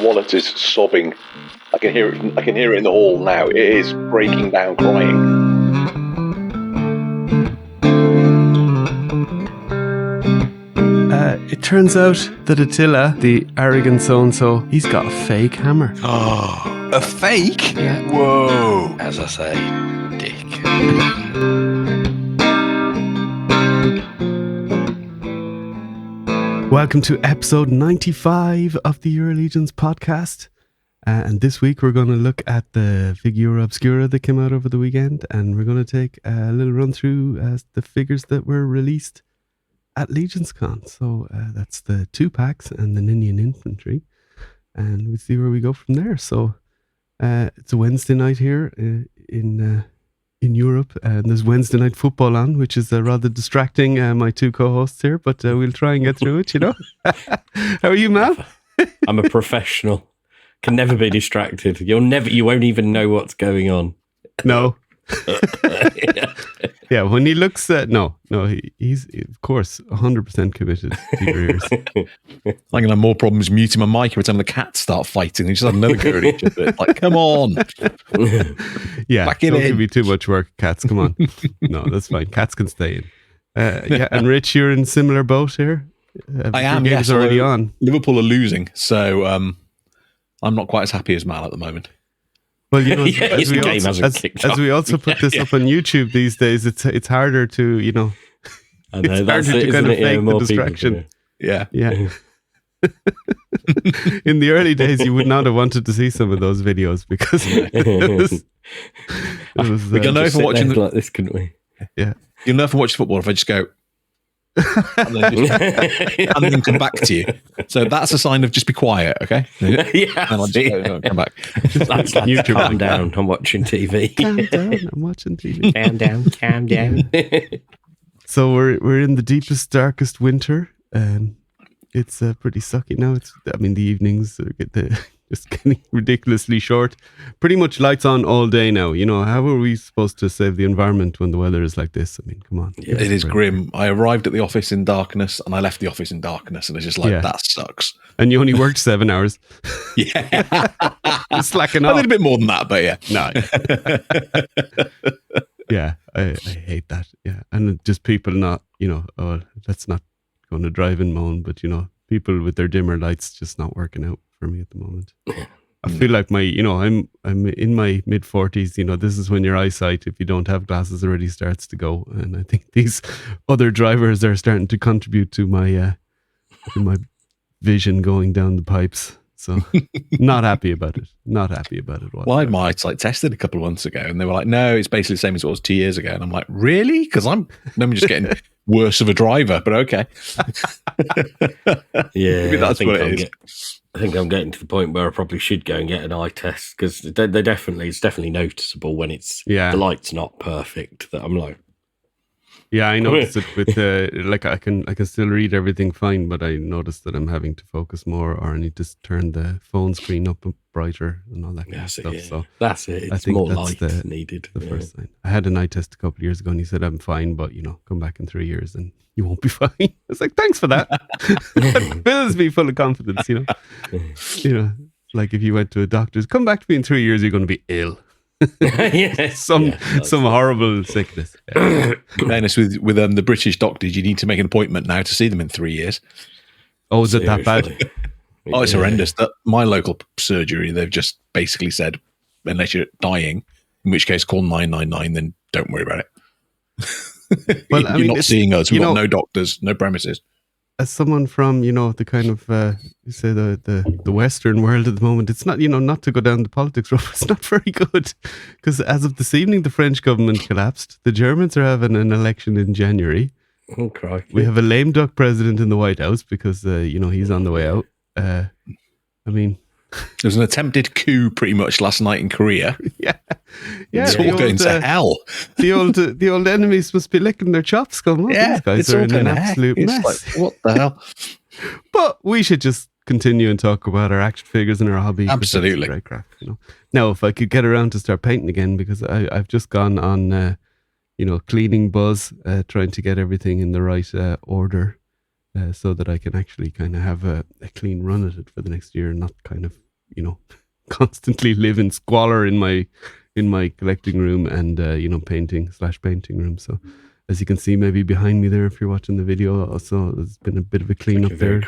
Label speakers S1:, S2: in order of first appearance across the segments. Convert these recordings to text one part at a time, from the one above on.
S1: wallet is sobbing. I can hear it. I can hear it in the hall now. It is breaking down, crying.
S2: It turns out that Attila, the arrogant so-and-so, he's got a fake hammer.
S3: Oh, a fake?
S2: Yeah.
S3: Whoa. As I say, dick.
S2: Welcome to episode 95 of the Your Allegiance podcast. And this week we're going to look at the Figura Obscura that came out over the weekend. And we're going to take a little run through the figures that were released at LegionsCon. So that's the 2-packs and the Ninian Infantry. And we'll see where we go from there. So it's a Wednesday night here in Europe, and there's Wednesday night football on, which is rather distracting, my two co-hosts here, but we'll try and get through it, you know. How are you, Mal?
S4: I'm a professional. Can never be distracted. You won't even know what's going on. No.
S2: Yeah, when he looks at he's of course 100% committed to your ears.
S3: I'm gonna have more problems muting my mic every time the cats start fighting. They just have another go at each other. Like, come on.
S2: Yeah, don't give me too much work, cats. Come on. No, that's fine. Cats can stay in. Yeah, and Rich, you're in similar boat here.
S3: I am. Yes,
S2: already on.
S3: Liverpool are losing, so I'm not quite as happy as Mal at the moment.
S2: Well, you know, as we also put this up on YouTube these days, it's harder to, you know,
S4: I know,
S2: it's harder to kind of fake the distraction.
S3: Yeah.
S2: In the early days, you would not have wanted to see some of those videos because it was
S3: we can know if watching
S4: like this, couldn't we?
S2: Yeah,
S3: you'll know if I watch football if I just go and then come back to you. So that's a sign of just be quiet, okay?
S4: Yeah,
S3: and I'll just come back.
S4: That's calm down. I'm watching TV.
S2: Calm down. I'm watching TV.
S4: Calm down.
S2: So we're in the deepest, darkest winter. It's pretty sucky now. The evenings get just getting ridiculously short. Pretty much lights on all day now. You know, how are we supposed to save the environment when the weather is like this? I mean, come on.
S3: Yeah, it is grim. I arrived at the office in darkness and I left the office in darkness, and it's just like, that sucks.
S2: And you only worked 7 hours.
S3: Yeah.
S2: Slacking off.
S3: I did a bit more than that, but yeah.
S2: No. Yeah, I hate that. Yeah. And just people not, you know, let's not go on a drive and moan, but, you know, people with their dimmer lights just not working out for me at the moment. I feel like I'm in my mid-40s, you know, this is when your eyesight, if you don't have glasses, already starts to go. And I think these other drivers are starting to contribute to my vision going down the pipes. So not happy about it. Not happy about it.
S3: Well, I had my eyesight tested a couple of months ago and they were like, no, it's basically the same as it was 2 years ago. And I'm like, really? Because I'm just getting worse of a driver, but okay.
S4: Yeah,
S3: maybe that's what it is.
S4: I think I'm getting to the point where I probably should go and get an eye test, because it's definitely noticeable when the light's not perfect. That I'm like,
S2: yeah, I noticed it with like I can still read everything fine, but I noticed that I'm having to focus more, or I need to turn the phone screen up brighter and all that kind of stuff. So
S4: that's it.
S2: I think
S4: more
S2: that's
S4: light needed.
S2: The first sign. I had an eye test a couple of years ago, and he said I'm fine, but you know, come back in 3 years and you won't be fine. I was like, thanks for that. That fills me full of confidence, you know. You know, like if you went to a doctor's, come back to me in 3 years, you're going to be ill. Some horrible sickness. Yeah.
S3: Fairness with the British doctors, you need to make an appointment now to see them in 3 years.
S2: Oh, is it that bad?
S3: Oh, it's horrendous. My local surgery, they've just basically said, unless you're dying, in which case call 999, then don't worry about it. Well, you're not seeing us. We've got no doctors, no premises.
S2: As someone from, you know, the kind of you say the Western world at the moment, it's not, you know, not to go down the politics road, it's not very good, because as of this evening the French government collapsed. The Germans are having an election in January.
S4: Oh, crikey.
S2: We have a lame duck president in the White House because you know, he's on the way out. I mean,
S3: there was an attempted coup pretty much last night in Korea.
S2: Yeah,
S3: it's all going to hell.
S2: The old enemies must be licking their chops, going, these guys are in an absolute mess.
S3: Like, what the hell?
S2: But we should just continue and talk about our action figures and our hobby.
S3: Absolutely,
S2: great craft. You know, now if I could get around to start painting again, because I've just gone on, you know, cleaning buzz, trying to get everything in the right order, so that I can actually kind of have a clean run at it for the next year, and not kind of constantly live in squalor in my collecting room and painting room. So as you can see maybe behind me there, if you're watching the video, also there's been a bit of a cleanup there.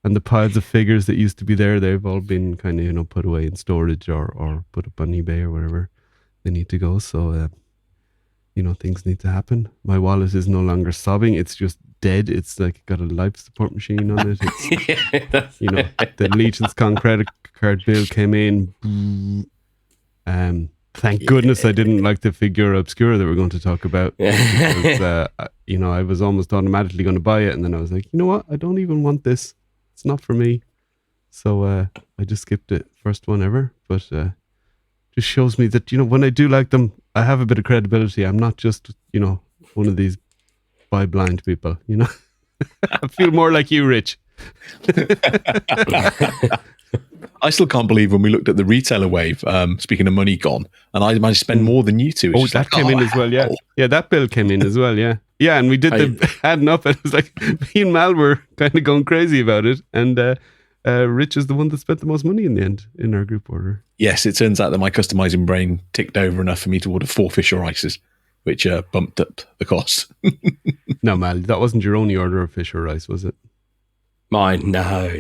S2: The piles of figures that used to be there, they've all been kind of put away in storage or put up on eBay or wherever they need to go. So things need to happen. My wallet is no longer sobbing, it's just dead. It's like got a life support machine on it. It's the Legion's Con credit card bill came in. Thank goodness I didn't like the Figura Obscura that we're going to talk about. Because, I was almost automatically going to buy it, and then I was like, you know what? I don't even want this. It's not for me. So I just skipped it. First one ever. But just shows me that, when I do like them, I have a bit of credibility. I'm not just, one of these buy blind people, I feel more like you, Rich.
S3: I still can't believe when we looked at the retailer wave, speaking of money gone, and I managed to spend more than you two.
S2: That came in as well, yeah. Yeah, that bill came in as well, yeah. Yeah, and we did the adding up, and it was like, me and Mal were kind of going crazy about it, and Rich is the one that spent the most money in the end in our group order.
S3: Yes, it turns out that my customizing brain ticked over enough for me to order 4 Fisher Rices, which bumped up the cost.
S2: No, Mal, that wasn't your only order of Fisher Rice, was it?
S4: Mine, no.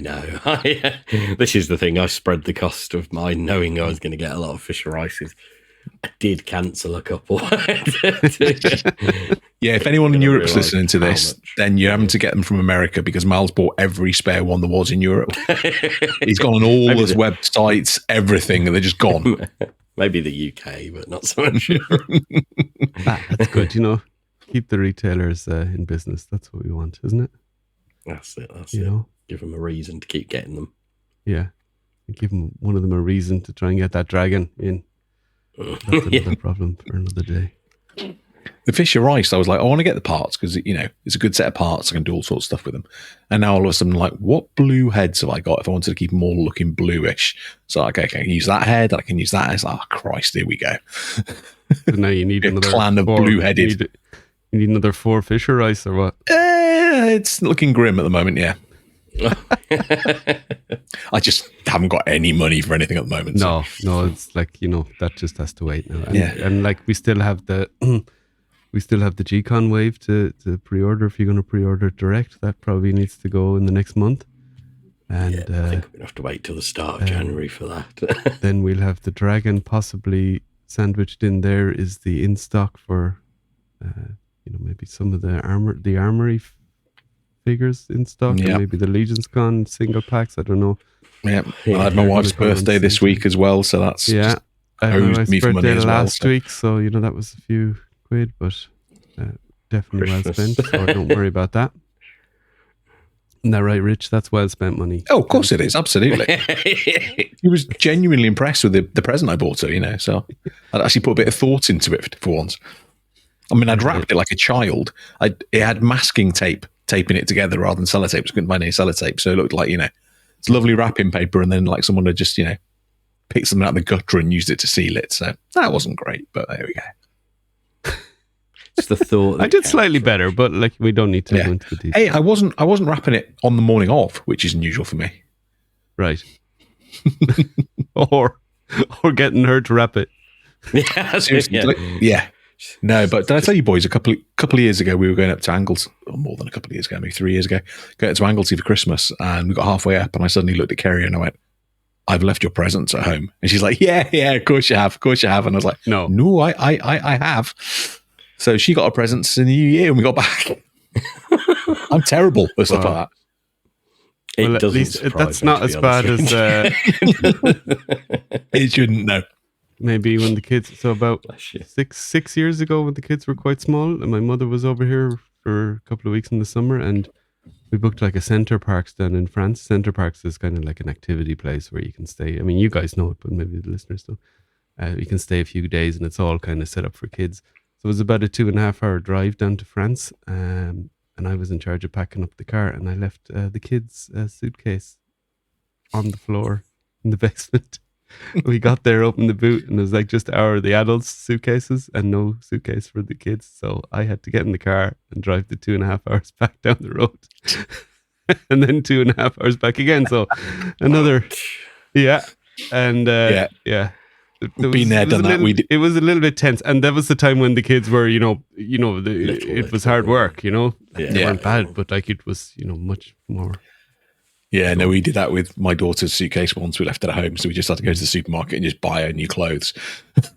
S4: This is the thing. I spread the cost of mine knowing I was going to get a lot of Fisher Rices. I did cancel a couple.
S3: Yeah, if anyone in Europe's listening to this, then you're having to get them from America because Mal's bought every spare one there was in Europe. He's gone on all his websites, everything, and they're just gone.
S4: Maybe the UK, but not so much.
S2: That's good, Keep the retailers in business. That's what we want, isn't it?
S4: That's it. Give them a reason to keep getting them.
S2: Yeah. Give one of them a reason to try and get that dragon in. That's another problem for another day.
S3: The Fisher Rice, I was like, I want to get the parts because, it's a good set of parts. I can do all sorts of stuff with them. And now all of a sudden, like, what blue heads have I got if I wanted to keep them all looking bluish? So, like, I can use that head, I can use that. It's like, oh, Christ, here we go.
S2: So now you need another
S3: clan of blue-headed.
S2: You need another 4 Fisher Rice or what?
S3: It's looking grim at the moment, yeah. I just haven't got any money for anything at the moment.
S2: No, it's like, that just has to wait now. And,
S3: yeah.
S2: And like we still have the G-Con wave to pre-order. If you're going to pre-order direct, that probably needs to go in the next month. And
S4: I think we're going to have to wait till the start of January for that.
S2: Then we'll have the dragon. Possibly sandwiched in there is the in-stock for maybe some of the armory figures in stock, and maybe the Legion's Con single packs. I don't know.
S3: Yeah, I had my wife's birthday this week as well, so that's
S2: I had my birthday last week, so that was a few quid, but definitely well spent. So don't worry about that. Isn't that right, Rich? That's well spent money.
S3: Oh, of course it is, absolutely. He was genuinely impressed with the present I bought her, so I'd actually put a bit of thought into it for once. I mean, I'd wrapped it like a child. It had masking tape taping it together rather than sellotape. I couldn't find any sellotape, so it looked like, it's lovely wrapping paper, and then like someone had just, picked something out of the gutter and used it to seal it. So that wasn't great, but there we go.
S4: It's the thought.
S2: I did slightly better, but like we don't need to go into the details.
S3: Hey, I wasn't wrapping it on the morning of, which is unusual for me.
S2: Right. or getting her to wrap it.
S4: Yeah,
S3: seriously. Yeah. No, but did I tell you boys, a couple of years ago, we were going up to Anglesey, or more than a couple of years ago, maybe 3 years ago, going to Anglesey for Christmas, and we got halfway up, and I suddenly looked at Kerry and I went, I've left your presents at home. And she's like, yeah, of course you have. And I was like, no, I have. So she got her presents in the new year and we got back. I'm terrible at stuff like that.
S2: Well, at least that's not as bad as
S3: it shouldn't, no.
S2: Maybe when the kids, so about 6 years ago when the kids were quite small, and my mother was over here for a couple of weeks in the summer, and we booked like a Center Parcs down in France. Center Parcs is kind of like an activity place where you can stay. I mean, you guys know it, but maybe the listeners don't. You can stay a few days and it's all kind of set up for kids. So it was about a 2.5 hour drive down to France. And I was in charge of packing up the car, and I left the kids' suitcase on the floor in the basement. We got there, opened the boot, and it was like just the adults' suitcases and no suitcase for the kids. So I had to get in the car and drive the 2.5 hours back down the road, and then 2.5 hours back again. So another Yeah, and yeah.
S3: Been there, done that.
S2: It was a little bit tense, and that was the time when the kids were, it was hard work, They weren't bad, but like it was, much more.
S3: Yeah, no, we did that with my daughter's suitcase once. We left it at home, so we just had to go to the supermarket and just buy her new clothes.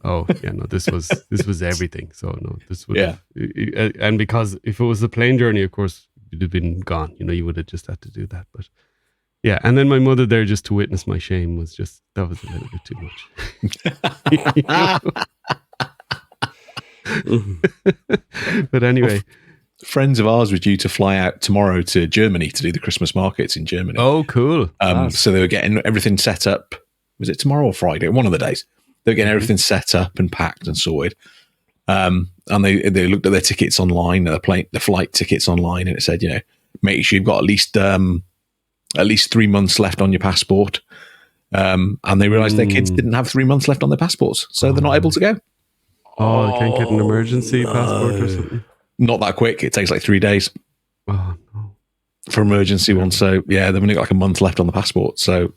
S2: Oh yeah, no, this was everything. So no, this would and because if it was a plane journey, of course, you'd have been gone. You would have just had to do that, but. Yeah, and then my mother there just to witness my shame was that was a little bit too much. But anyway.
S3: Friends of ours were due to fly out tomorrow to Germany to do the Christmas markets in Germany.
S2: Oh, cool.
S3: So they were getting everything set up. Was it tomorrow or Friday? One of the days. They were getting everything set up and packed and sorted. And they looked at their tickets online, the flight tickets online, and it said, make sure you've got at least 3 months left on your passport. And they realized their kids didn't have 3 months left on their passports, so they're not able to go.
S2: Oh, they can't get an emergency passport or something?
S3: Not that quick. It takes like 3 days.
S2: Oh, no.
S3: For emergency one. So, yeah, they've only got like a month left on the passport. So,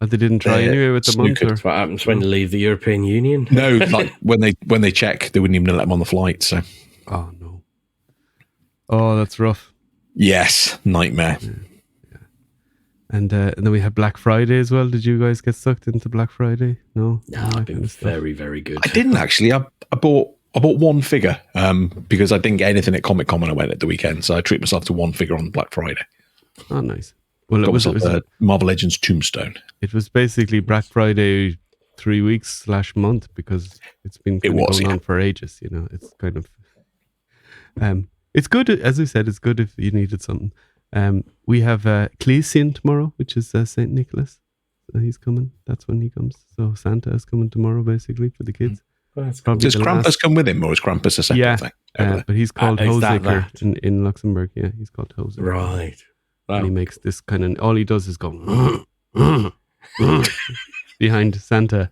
S2: they didn't try anyway with the month?
S4: That's what happens when you leave the European Union.
S3: No, like when they check, they wouldn't even let them on the flight. So,
S2: oh, no. Oh, that's rough.
S3: Yes, nightmare.
S2: Yeah. And then we had Black Friday as well. Did you guys get sucked into Black Friday? No,
S4: I've been very, very good.
S3: I didn't actually. I bought one figure because I didn't get anything at Comic Con when I went at the weekend, so I treated myself to one figure on Black Friday.
S2: Oh, nice. Well, it was
S3: Marvel Legends Tombstone.
S2: It was basically Black Friday 3 weeks / month because it's been going on for ages. It's kind of it's good, as I said. It's good if you needed something. We have Cleasin tomorrow, which is St. Nicholas. So he's coming. That's when he comes. So Santa is coming tomorrow, basically, for the kids.
S3: Does Krampus come with him, or is Krampus a separate thing?
S2: But he's called Obsucra in Luxembourg. Yeah, he's called Obsucra.
S4: Right. Wow.
S2: And he makes this kind of, all he does is go behind Santa.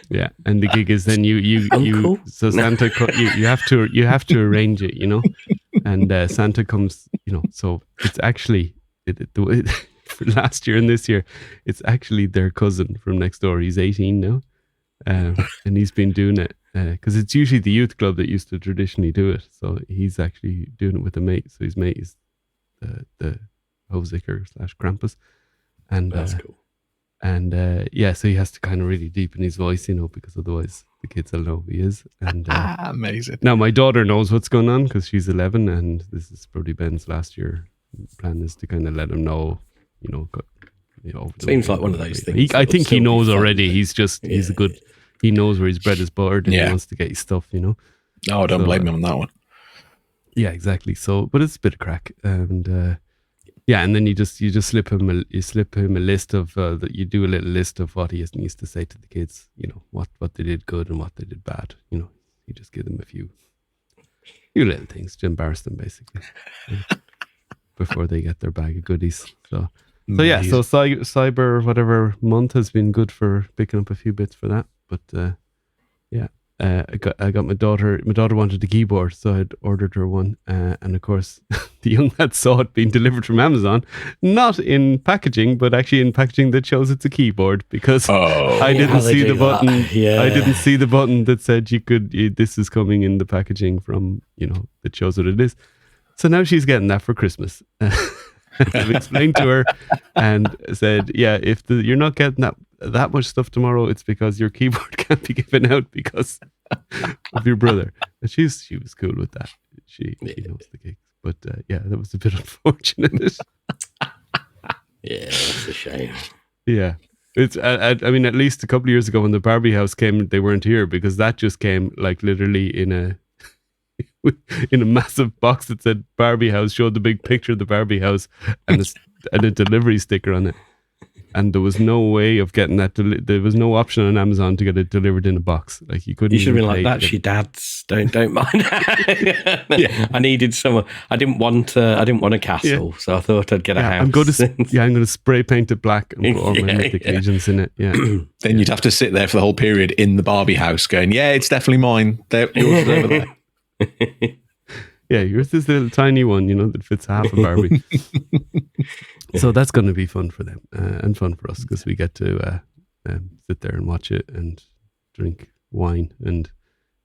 S2: Yeah, and the gig is then you so Santa you have to arrange it, and Santa comes, so it's actually for last year and this year, it's actually their cousin from next door. He's 18 now, and he's been doing it because it's usually the youth club that used to traditionally do it. So he's actually doing it with a mate. So his mate is the Obsucra / Krampus, and
S4: that's cool.
S2: And so he has to kind of really deepen his voice, because otherwise the kids will know who he is. And
S3: amazing.
S2: Now my daughter knows what's going on because she's 11, and this is probably Ben's last year. Plan is to kind of let him know,
S4: Seems like one of those things.
S2: I think he knows already. He's a good. He knows where his bread is buttered, and he wants to get his stuff.
S3: No, I don't blame him on that one.
S2: Yeah, exactly. So, but it's a bit of crack, and. And then you just slip him a list of you do a little list of what he needs to say to the kids, what they did good and what they did bad. You just give them a few little things to embarrass them, basically, before they get their bag of goodies. So Cyber whatever month has been good for picking up a few bits for that. But I got my daughter. My daughter wanted a keyboard, so I'd ordered her one. And of course, the young lad saw it being delivered from Amazon, not in packaging, but actually in packaging that shows it's a keyboard because I didn't see the button. I didn't see the button that said this is coming in the packaging from that shows what it is. So now she's getting that for Christmas. I've explained to her and said, if you're not getting that much stuff tomorrow, it's because your keyboard can't be given out because of your brother. And she was cool with that. She knows the gigs. But that was a bit unfortunate.
S4: Yeah, that's a shame.
S2: Yeah. It's I mean, at least a couple of years ago when the Barbie house came, they weren't here because that just came like literally in a massive box that said Barbie house, showed the big picture of the Barbie house and a delivery sticker on it. And there was no way of getting that. There was no option on Amazon to get it delivered in a box. Like you couldn't.
S4: You should have been like, "That's your dad's. Don't mind." I needed someone. I didn't want a castle, so I thought I'd get a house.
S2: I'm going to spray paint it black and put all my Mythic agents in it. Yeah.
S3: Then you'd have to sit there for the whole period in the Barbie house, going, "Yeah, it's definitely mine. Yours over there."
S2: Yeah, yours is a little tiny one, that fits half a Barbie. So that's going to be fun for them and fun for us because we get to sit there and watch it and drink wine and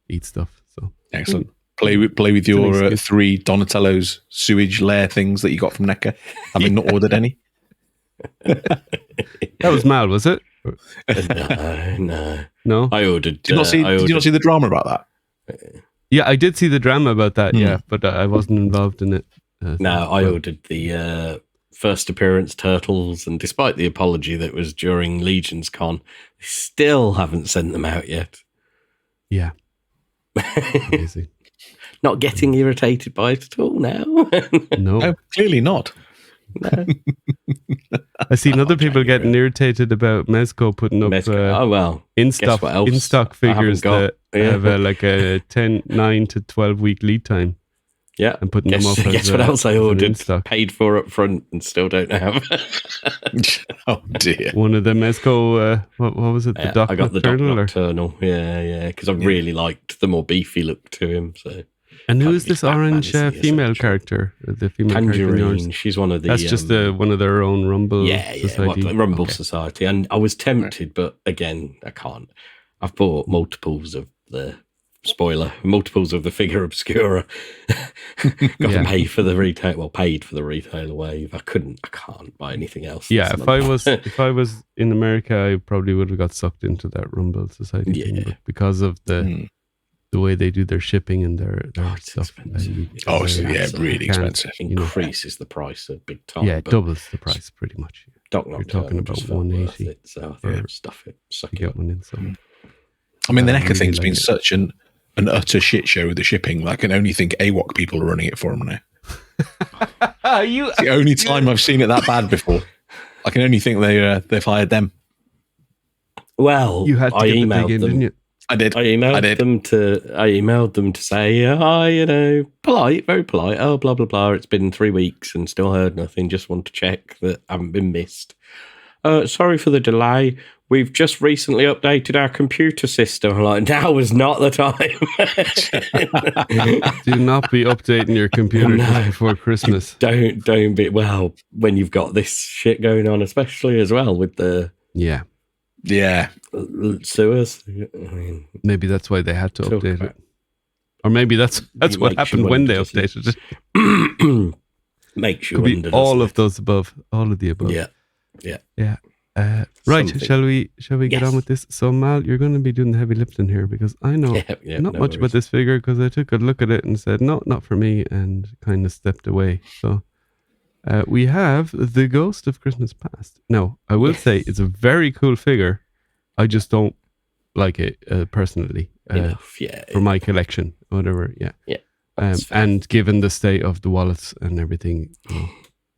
S2: eat stuff. So
S3: excellent. Play with your 3 Donatello's sewage lair things that you got from NECA, having not ordered any.
S2: That was Mal, was it?
S4: No. I ordered.
S3: Did you not see the drama about that?
S2: Yeah, I did see the drama about that. Yeah, but I wasn't involved in it.
S4: I ordered the first appearance Turtles, and despite the apology that was during Legion's Con, they still haven't sent them out yet.
S2: Yeah, amazing.
S4: Not getting irritated by it at all now.
S2: No,
S3: clearly not.
S4: No.
S2: I've seen other people getting irritated about Mezco putting up in stock figures that have like a 9 to 12 week lead time.
S4: Yeah,
S2: and putting them up.
S4: Guess what else I ordered? Paid for up front and still don't have.
S3: Oh dear!
S2: One of the Mezco. What was it? The Doc
S4: I got
S2: Nocturnal,
S4: the Doc Nocturnal. Yeah, because I really liked the more beefy look to him. So.
S2: And who is this orange female character? The female
S4: Tangerine. She's one of the.
S2: That's just one of their own Rumble. Society.
S4: Rumble Society. And I was tempted, but again, I can't. I've bought multiples of the figure Obscura. Got to pay for the retail. Well, paid for the retailer wave. I can't buy anything else.
S2: Yeah, if I was in America, I probably would have got sucked into that Rumble Society thing, but because of the way they do their shipping and their stuff.
S3: Really expensive.
S4: Increases the price a big time.
S2: Yeah, it doubles the price pretty much.
S4: You're
S2: talking about 180.
S4: So I thought, stuff it.
S2: Suck it. Get one in. So.
S3: I mean, the NECA thing's been such an utter shit show with the shipping. I can only think AWOC people are running it for them now. It's the only time I've seen it that bad before. I can only think they've hired them.
S2: Well, you had to emailed them. Didn't you?
S3: I did.
S4: I emailed them to say, polite, very polite. Oh, blah blah blah. It's been 3 weeks and still heard nothing. Just want to check that I haven't been missed. Sorry for the delay. We've just recently updated our computer system. I'm like, now is not the time.
S2: Do not be updating your computer just before Christmas.
S4: Don't be. Well, when you've got this shit going on, especially as well with the sewers. I mean,
S2: maybe that's why they had to update it, or maybe that's what happened when they updated it.
S4: Makes you
S2: wonder. All of those above, all of the above.
S4: Yeah.
S2: Right, shall we get on with this? So Mal, you're going to be doing the heavy lifting here because I know not much about this figure because I took a look at it and said, no, not for me, and kind of stepped away. So we have the Ghost of Christmas Past. Now, I will say it's a very cool figure. I just don't like it personally for my collection, whatever. And given the state of the wallets and everything,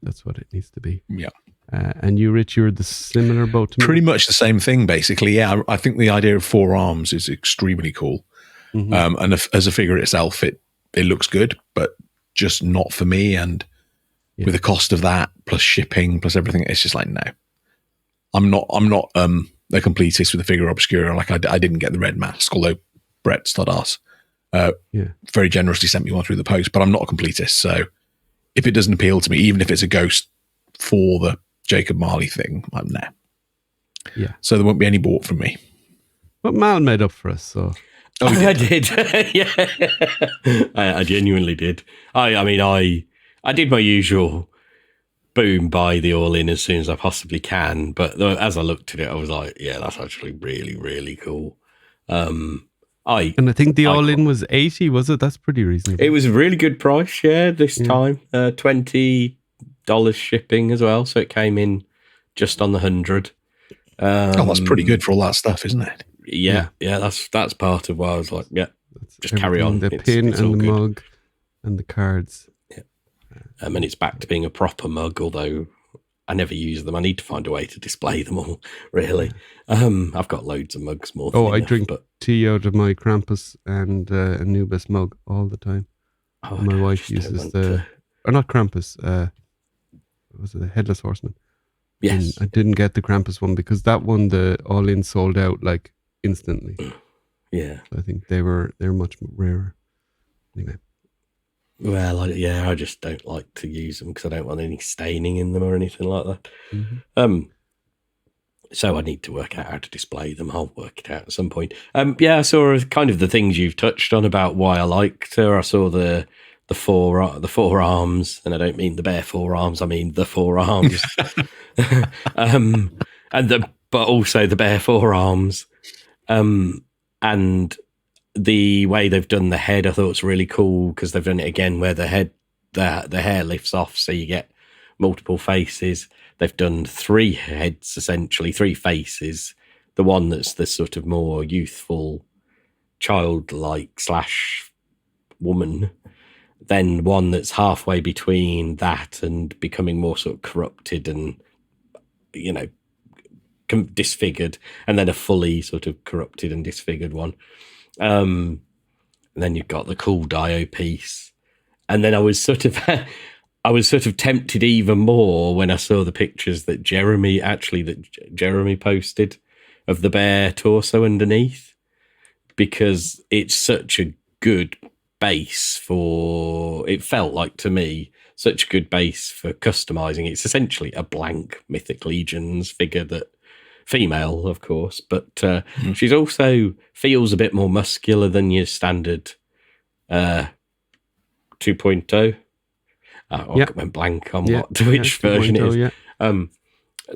S2: that's what it needs to be.
S3: Yeah.
S2: And you, Rich, you're the similar boat to me?
S3: Pretty much the same thing, basically. Yeah, I think the idea of 4 arms is extremely cool. Mm-hmm. And as a figure itself, it looks good, but just not for me. And with the cost of that, plus shipping, plus everything, it's just like, no. I'm not a completist with the figure Obscura. Like, I didn't get the red mask, although Brett Stoddart very generously sent me one through the post, but I'm not a completist. So if it doesn't appeal to me, even if it's a ghost for the Jacob Marley thing, I'm nah.
S2: Yeah.
S3: So there won't be any bought from me.
S2: But Mal made up for us, so.
S4: I did. I genuinely did. I did my usual boom, buy the all in as soon as I possibly can. But as I looked at it, I was like, yeah, that's actually really, really cool.
S2: And I think the all in was 80, was it? That's pretty reasonable.
S4: It was a really good price, this time. $20 shipping as well, so it came in just on the 100.
S3: That's pretty good for all that stuff, isn't it?
S4: Yeah, that's part of why I was like, just carry on.
S2: The pin and the mug and the cards.
S4: Yeah, and it's back to being a proper mug, although I never use them. I need to find a way to display them all, really. I've got loads of mugs more than enough,
S2: I drink tea out of my Krampus and Anubis mug all the time. My wife uses or not Krampus, was it the Headless Horseman?
S4: Yes.
S2: And I didn't get the Krampus one because that one, the all-in sold out like instantly.
S4: Yeah.
S2: So I think they're much rarer. Anyway.
S4: Well, I just don't like to use them because I don't want any staining in them or anything like that.
S2: Mm-hmm.
S4: So I need to work out how to display them. I'll work it out at some point. I saw kind of the things you've touched on about why I liked her. I saw the forearms, and I don't mean the bare forearms. I mean the forearms, but also the bare forearms, and the way they've done the head. I thought was really cool because they've done it again where the hair lifts off, so you get multiple faces. They've done 3 heads, essentially 3 faces. The one that's the sort of more youthful, childlike / woman. Then one that's halfway between that and becoming more sort of corrupted and, disfigured. And then a fully sort of corrupted and disfigured one. And then you've got the cool Dio piece. And then I was sort of tempted even more when I saw the pictures that Jeremy posted of the bare torso underneath, because it's such a good base it felt like to me, such a good base for customizing. It's essentially a blank Mythic Legions figure, that female, of course, but she's also feels a bit more muscular than your standard 2.0. I went blank on which version it is.
S2: Yeah.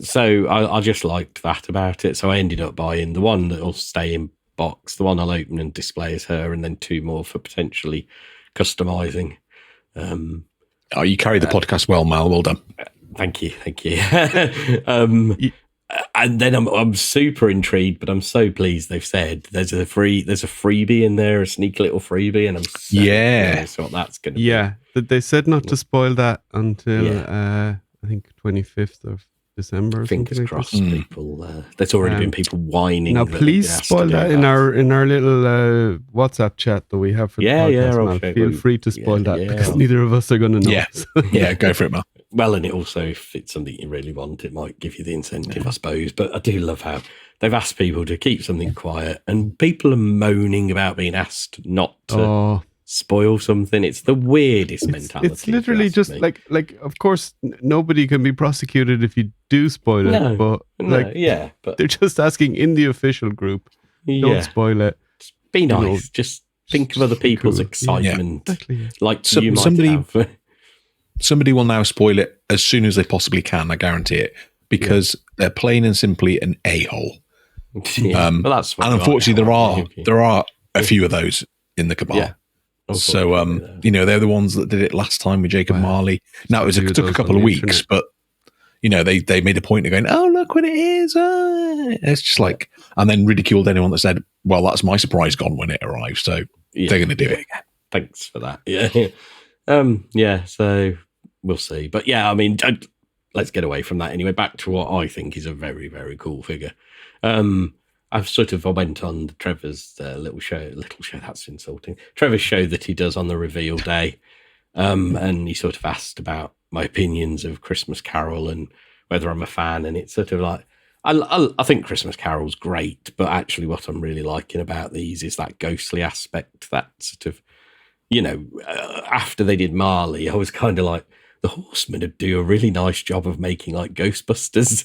S4: So I just liked that about it. So I ended up buying the one that will stay in box, the one I'll open and display as her, and then 2 more for potentially customizing.
S3: You carry the podcast well, Mal. Well done.
S4: Thank you. And then I'm super intrigued, but I'm so pleased they've said there's a freebie in there, a sneaky little freebie, and I'm so curious what that's going to be.
S2: Yeah, they said not to spoil that until I think 25th of December.
S4: Fingers crossed, people. There's already been people whining.
S2: Now, please spoil that in our little WhatsApp chat that we have for the podcast. Feel free to spoil that because neither of us are going to know.
S3: Yeah, go for it, Mal.
S4: Well, and it also, if it's something you really want, it might give you the incentive, I suppose. But I do love how they've asked people to keep something quiet, and people are moaning about being asked not to spoil something. It's the weirdest mentality.
S2: It's literally just like of course nobody can be prosecuted if you do spoil it, but they're just asking in the official group, don't spoil it.
S4: Just be nice. Just think of other people's excitement.
S2: Yeah. Exactly.
S4: Like you might have.
S3: Somebody will now spoil it as soon as they possibly can, I guarantee it, because they're plain and simply an a-hole.
S4: Well, that's
S3: and unfortunately there are a few of those in the cabal. Yeah. So they're the ones that did it last time with Jacob Marley. Now it took a couple of weeks, but they made a point of going, oh, look what it is. It's just like, and then ridiculed anyone that said, well, that's my surprise gone when it arrives. So they're going to do it again.
S4: Thanks for that. So we'll see. But let's get away from that anyway. Back to what I think is a very, very cool figure. I went on Trevor's little show, that's insulting. Trevor's show that he does on the reveal day. And he sort of asked about my opinions of Christmas Carol and whether I'm a fan. And it's sort of like, I think Christmas Carol's great, but actually what I'm really liking about these is that ghostly aspect, that sort of, after they did Marley, I was kind of like, the Horsemen would do a really nice job of making like Ghostbusters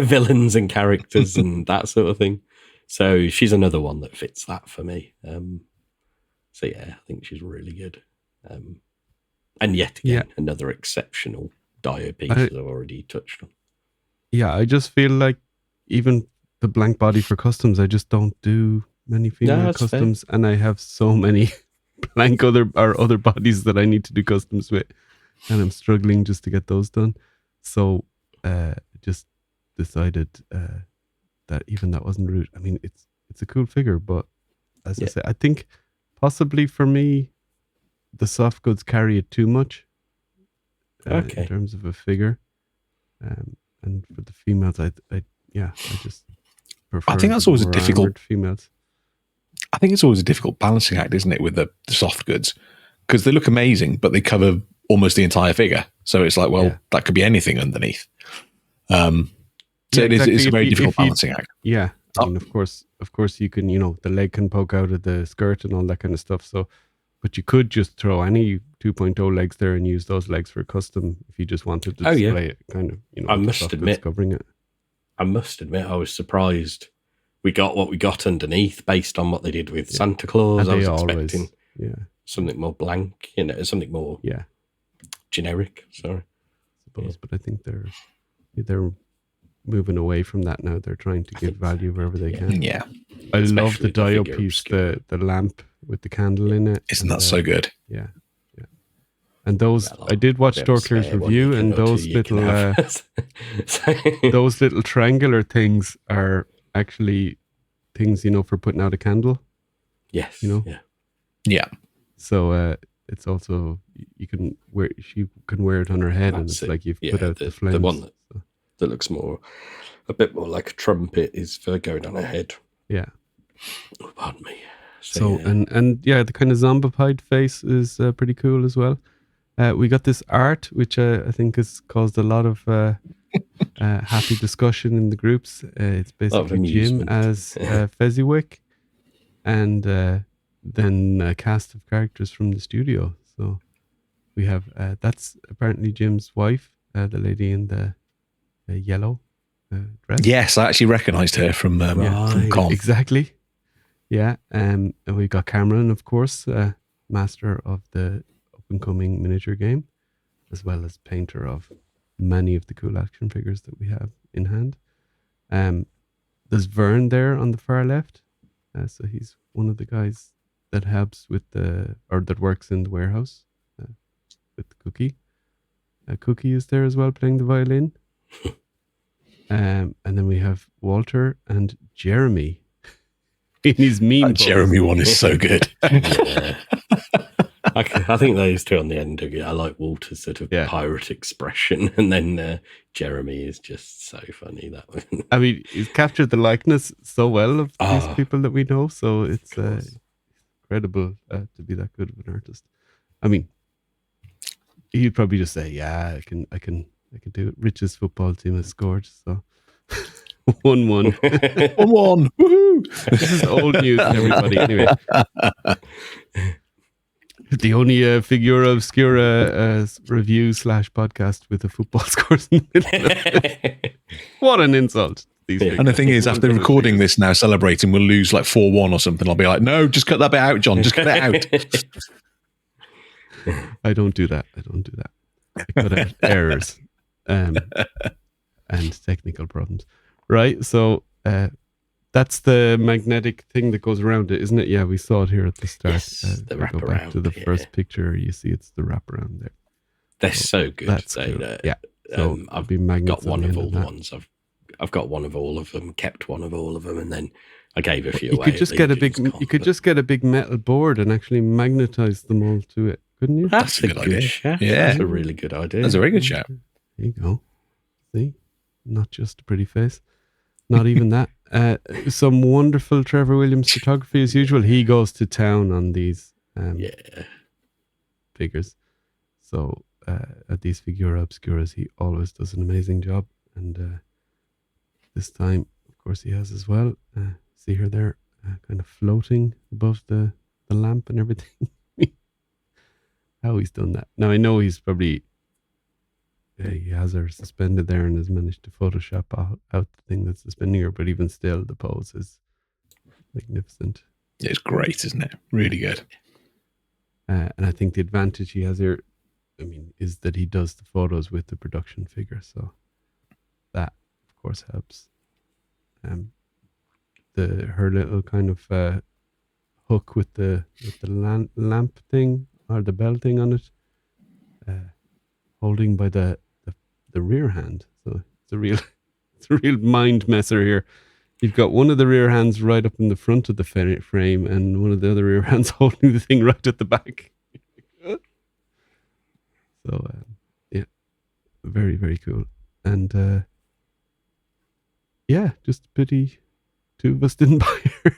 S4: villains and characters and that sort of thing. So she's another one that fits that for me. I think she's really good. And yet again, another exceptional Dio piece that I've already touched on. Yeah,
S2: I just feel like even the blank body for customs, I just don't do many female customs, fair. And I have so many blank other bodies that I need to do customs with, and I'm struggling just to get those done. So just decided that even that wasn't rude. I mean, it's a cool figure, but as I say, I think possibly for me, the soft goods carry it too much in terms of a figure. And for the females, I just prefer.
S3: I think that's always a difficult
S2: females.
S3: I think it's always a difficult balancing act, isn't it, with the soft goods, because they look amazing, but they cover almost the entire figure. So it's like, that could be anything underneath. It's a very difficult balancing act.
S2: Yeah, I mean, of course, you can, the leg can poke out of the skirt and all that kind of stuff. So, but you could just throw any 2.0 legs there and use those legs for custom if you just wanted to display it, kind of.
S4: I must admit,
S2: covering it.
S4: I was surprised we got what we got underneath based on what they did with Santa Claus. I was expecting something more blank, something more generic. Sorry,
S2: I suppose, but I think they're moving away from that now. They're trying to give value wherever they can.
S3: Yeah,
S2: I love the dio piece, the lamp with the candle in it.
S3: Isn't that so good?
S2: Yeah. And those, I did watch Storkler's review, and those little those little triangular things are actually things, for putting out a candle.
S4: Yes.
S3: Yeah.
S2: So it's also she can wear it on her head, and it's like you've put out the flames.
S4: The one that looks a bit more like a trumpet is for going on her head.
S2: Yeah.
S4: Oh, pardon me.
S2: So and the kind of zombified face is pretty cool as well. We got this art, which I think has caused a lot of happy discussion in the groups. It's basically Jim as Fezziwig, and then a cast of characters from the studio. So we have that's apparently Jim's wife, the lady in the yellow dress.
S3: Yes, I actually recognised her from Con.
S2: Exactly. Yeah, and we've got Cameron, of course, master of the up-and-coming miniature game, as well as painter of many of the cool action figures that we have in hand. There's Vern there on the far left, so he's one of the guys that helps with that works in the warehouse with Cookie. Cookie is there as well, playing the violin. And then we have Walter and Jeremy in his meme.
S3: Jeremy one is so good.
S4: I think those two on the end I like Walter's sort of pirate expression, and then Jeremy is just so funny. That one.
S2: I mean, he's captured the likeness so well of these people that we know, so it's incredible to be that good of an artist. I mean, he'd probably just say, "Yeah, I can do it." Rich's football team has scored, so 1-1.
S3: 1-1. Woohoo!
S2: This is old news, everybody. Anyway. The only Figura Obscura review / podcast with the football scores in the middle of it. What an insult.
S3: And the thing is, after recording this now, celebrating, we'll lose like 4-1 or something. I'll be like, no, just cut that bit out, John. Just cut it
S2: out. I don't do that. I cut out errors and technical problems. Right, so that's the magnetic thing that goes around it, isn't it? Yeah, we saw it here at the start.
S4: Yes, the wraparound.
S2: Go back to the first picture, you see it's the wraparound there.
S4: They're so good.
S2: That's cool.
S4: Yeah.
S2: So
S4: I've got one of all the ones. I've got one of all of them, kept one of all of them, and then I gave a few away.
S2: You could just get a big metal board and actually magnetize them all to it, couldn't you?
S4: That's a good idea. Shout. Yeah, that's a really good idea.
S3: That's a very good shout.
S2: There you go. See, not just a pretty face. Not even that. Some wonderful Trevor Williams photography as usual. He goes to town on these figures. So at these Figura Obscuras, he always does an amazing job. And this time, of course, he has as well. See her there, kind of floating above the lamp and everything. How he's done that. Now, I know he's probably... he has her suspended there and has managed to Photoshop out the thing that's suspending her, but even still, the pose is magnificent.
S3: It's great, isn't it? Really good.
S2: And I think the advantage he has here, is that he does the photos with the production figure, so that, of course, helps. Her little kind of hook with the lamp thing or the bell thing on it, holding by the rear hand. So it's a real mind messer here. You've got one of the rear hands right up in the front of the frame, and one of the other rear hands holding the thing right at the back. So very, very cool. And just pity two of us didn't buy her.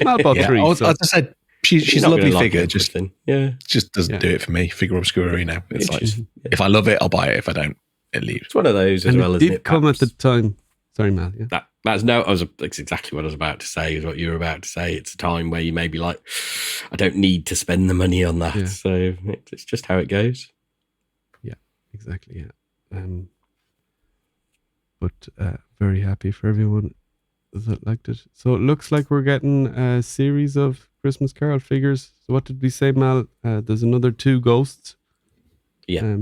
S2: Not about three.
S3: As I said, she's a lovely figure. Just doesn't do it for me. Figura Obscura, It's like, if I love it, I'll buy it. If I don't, it leaves.
S4: It's one of those as well, isn't it?
S2: It did come at the time. Sorry, Mal. Yeah.
S4: That's exactly what I was about to say. Is what you were about to say. It's a time where you may be like, I don't need to spend the money on that.
S2: Yeah.
S4: So it's just how it goes.
S2: Yeah, exactly. Yeah. But very happy for everyone that liked it. So it looks like we're getting a series of Christmas Carol figures. So what did we say, Mal? There's another 2 ghosts.
S4: Yeah.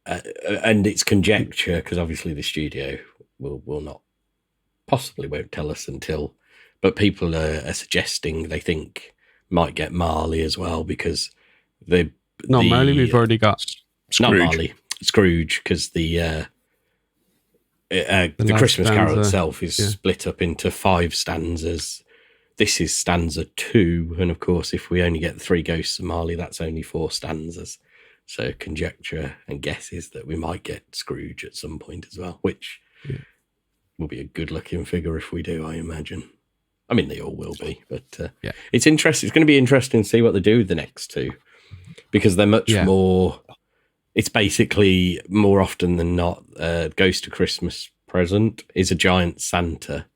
S4: And it's conjecture because obviously the studio will not possibly won't tell us until, but people are suggesting they think might get Marley as well because
S2: Marley we've already got.
S3: Scrooge.
S4: Not Marley, Scrooge, because the Christmas Carol itself is split up into 5 stanzas. This is stanza 2, and of course, if we only get 3 ghosts of Marley, that's only 4 stanzas. So conjecture and guesses that we might get Scrooge at some point as well, which will be a good-looking figure if we do, I imagine. I mean, they all will be, but it's interesting. It's going to be interesting to see what they do with the next 2 because they're much more. It's basically more often than not, Ghost of Christmas Present is a giant Santa.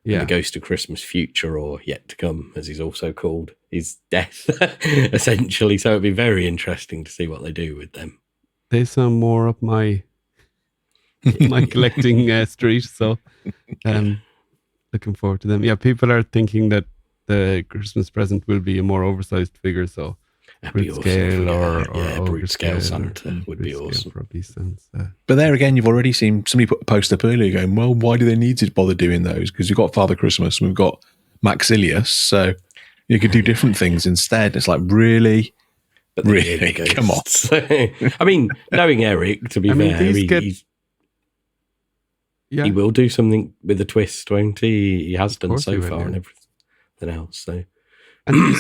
S4: Yeah. And the Ghost of Christmas Future, or Yet to Come, as he's also called, is Death, essentially. So it'd be very interesting to see what they do with them.
S2: They sound more up my collecting street. So looking forward to them. Yeah, people are thinking that the Christmas Present will be a more oversized figure. So brute scale or
S4: brute scale Santa would be awesome.
S2: Probably sounds,
S3: but there again, you've already seen somebody put a post up earlier going, well, why do they need to bother doing those? Because you've got Father Christmas and we've got Maxilius, so you could do different things instead. It's like, really?
S4: But
S3: really? Come on.
S4: I mean, knowing Eric, to be fair, he will do something with a twist, won't he? He has done so far and everything else, so...
S2: And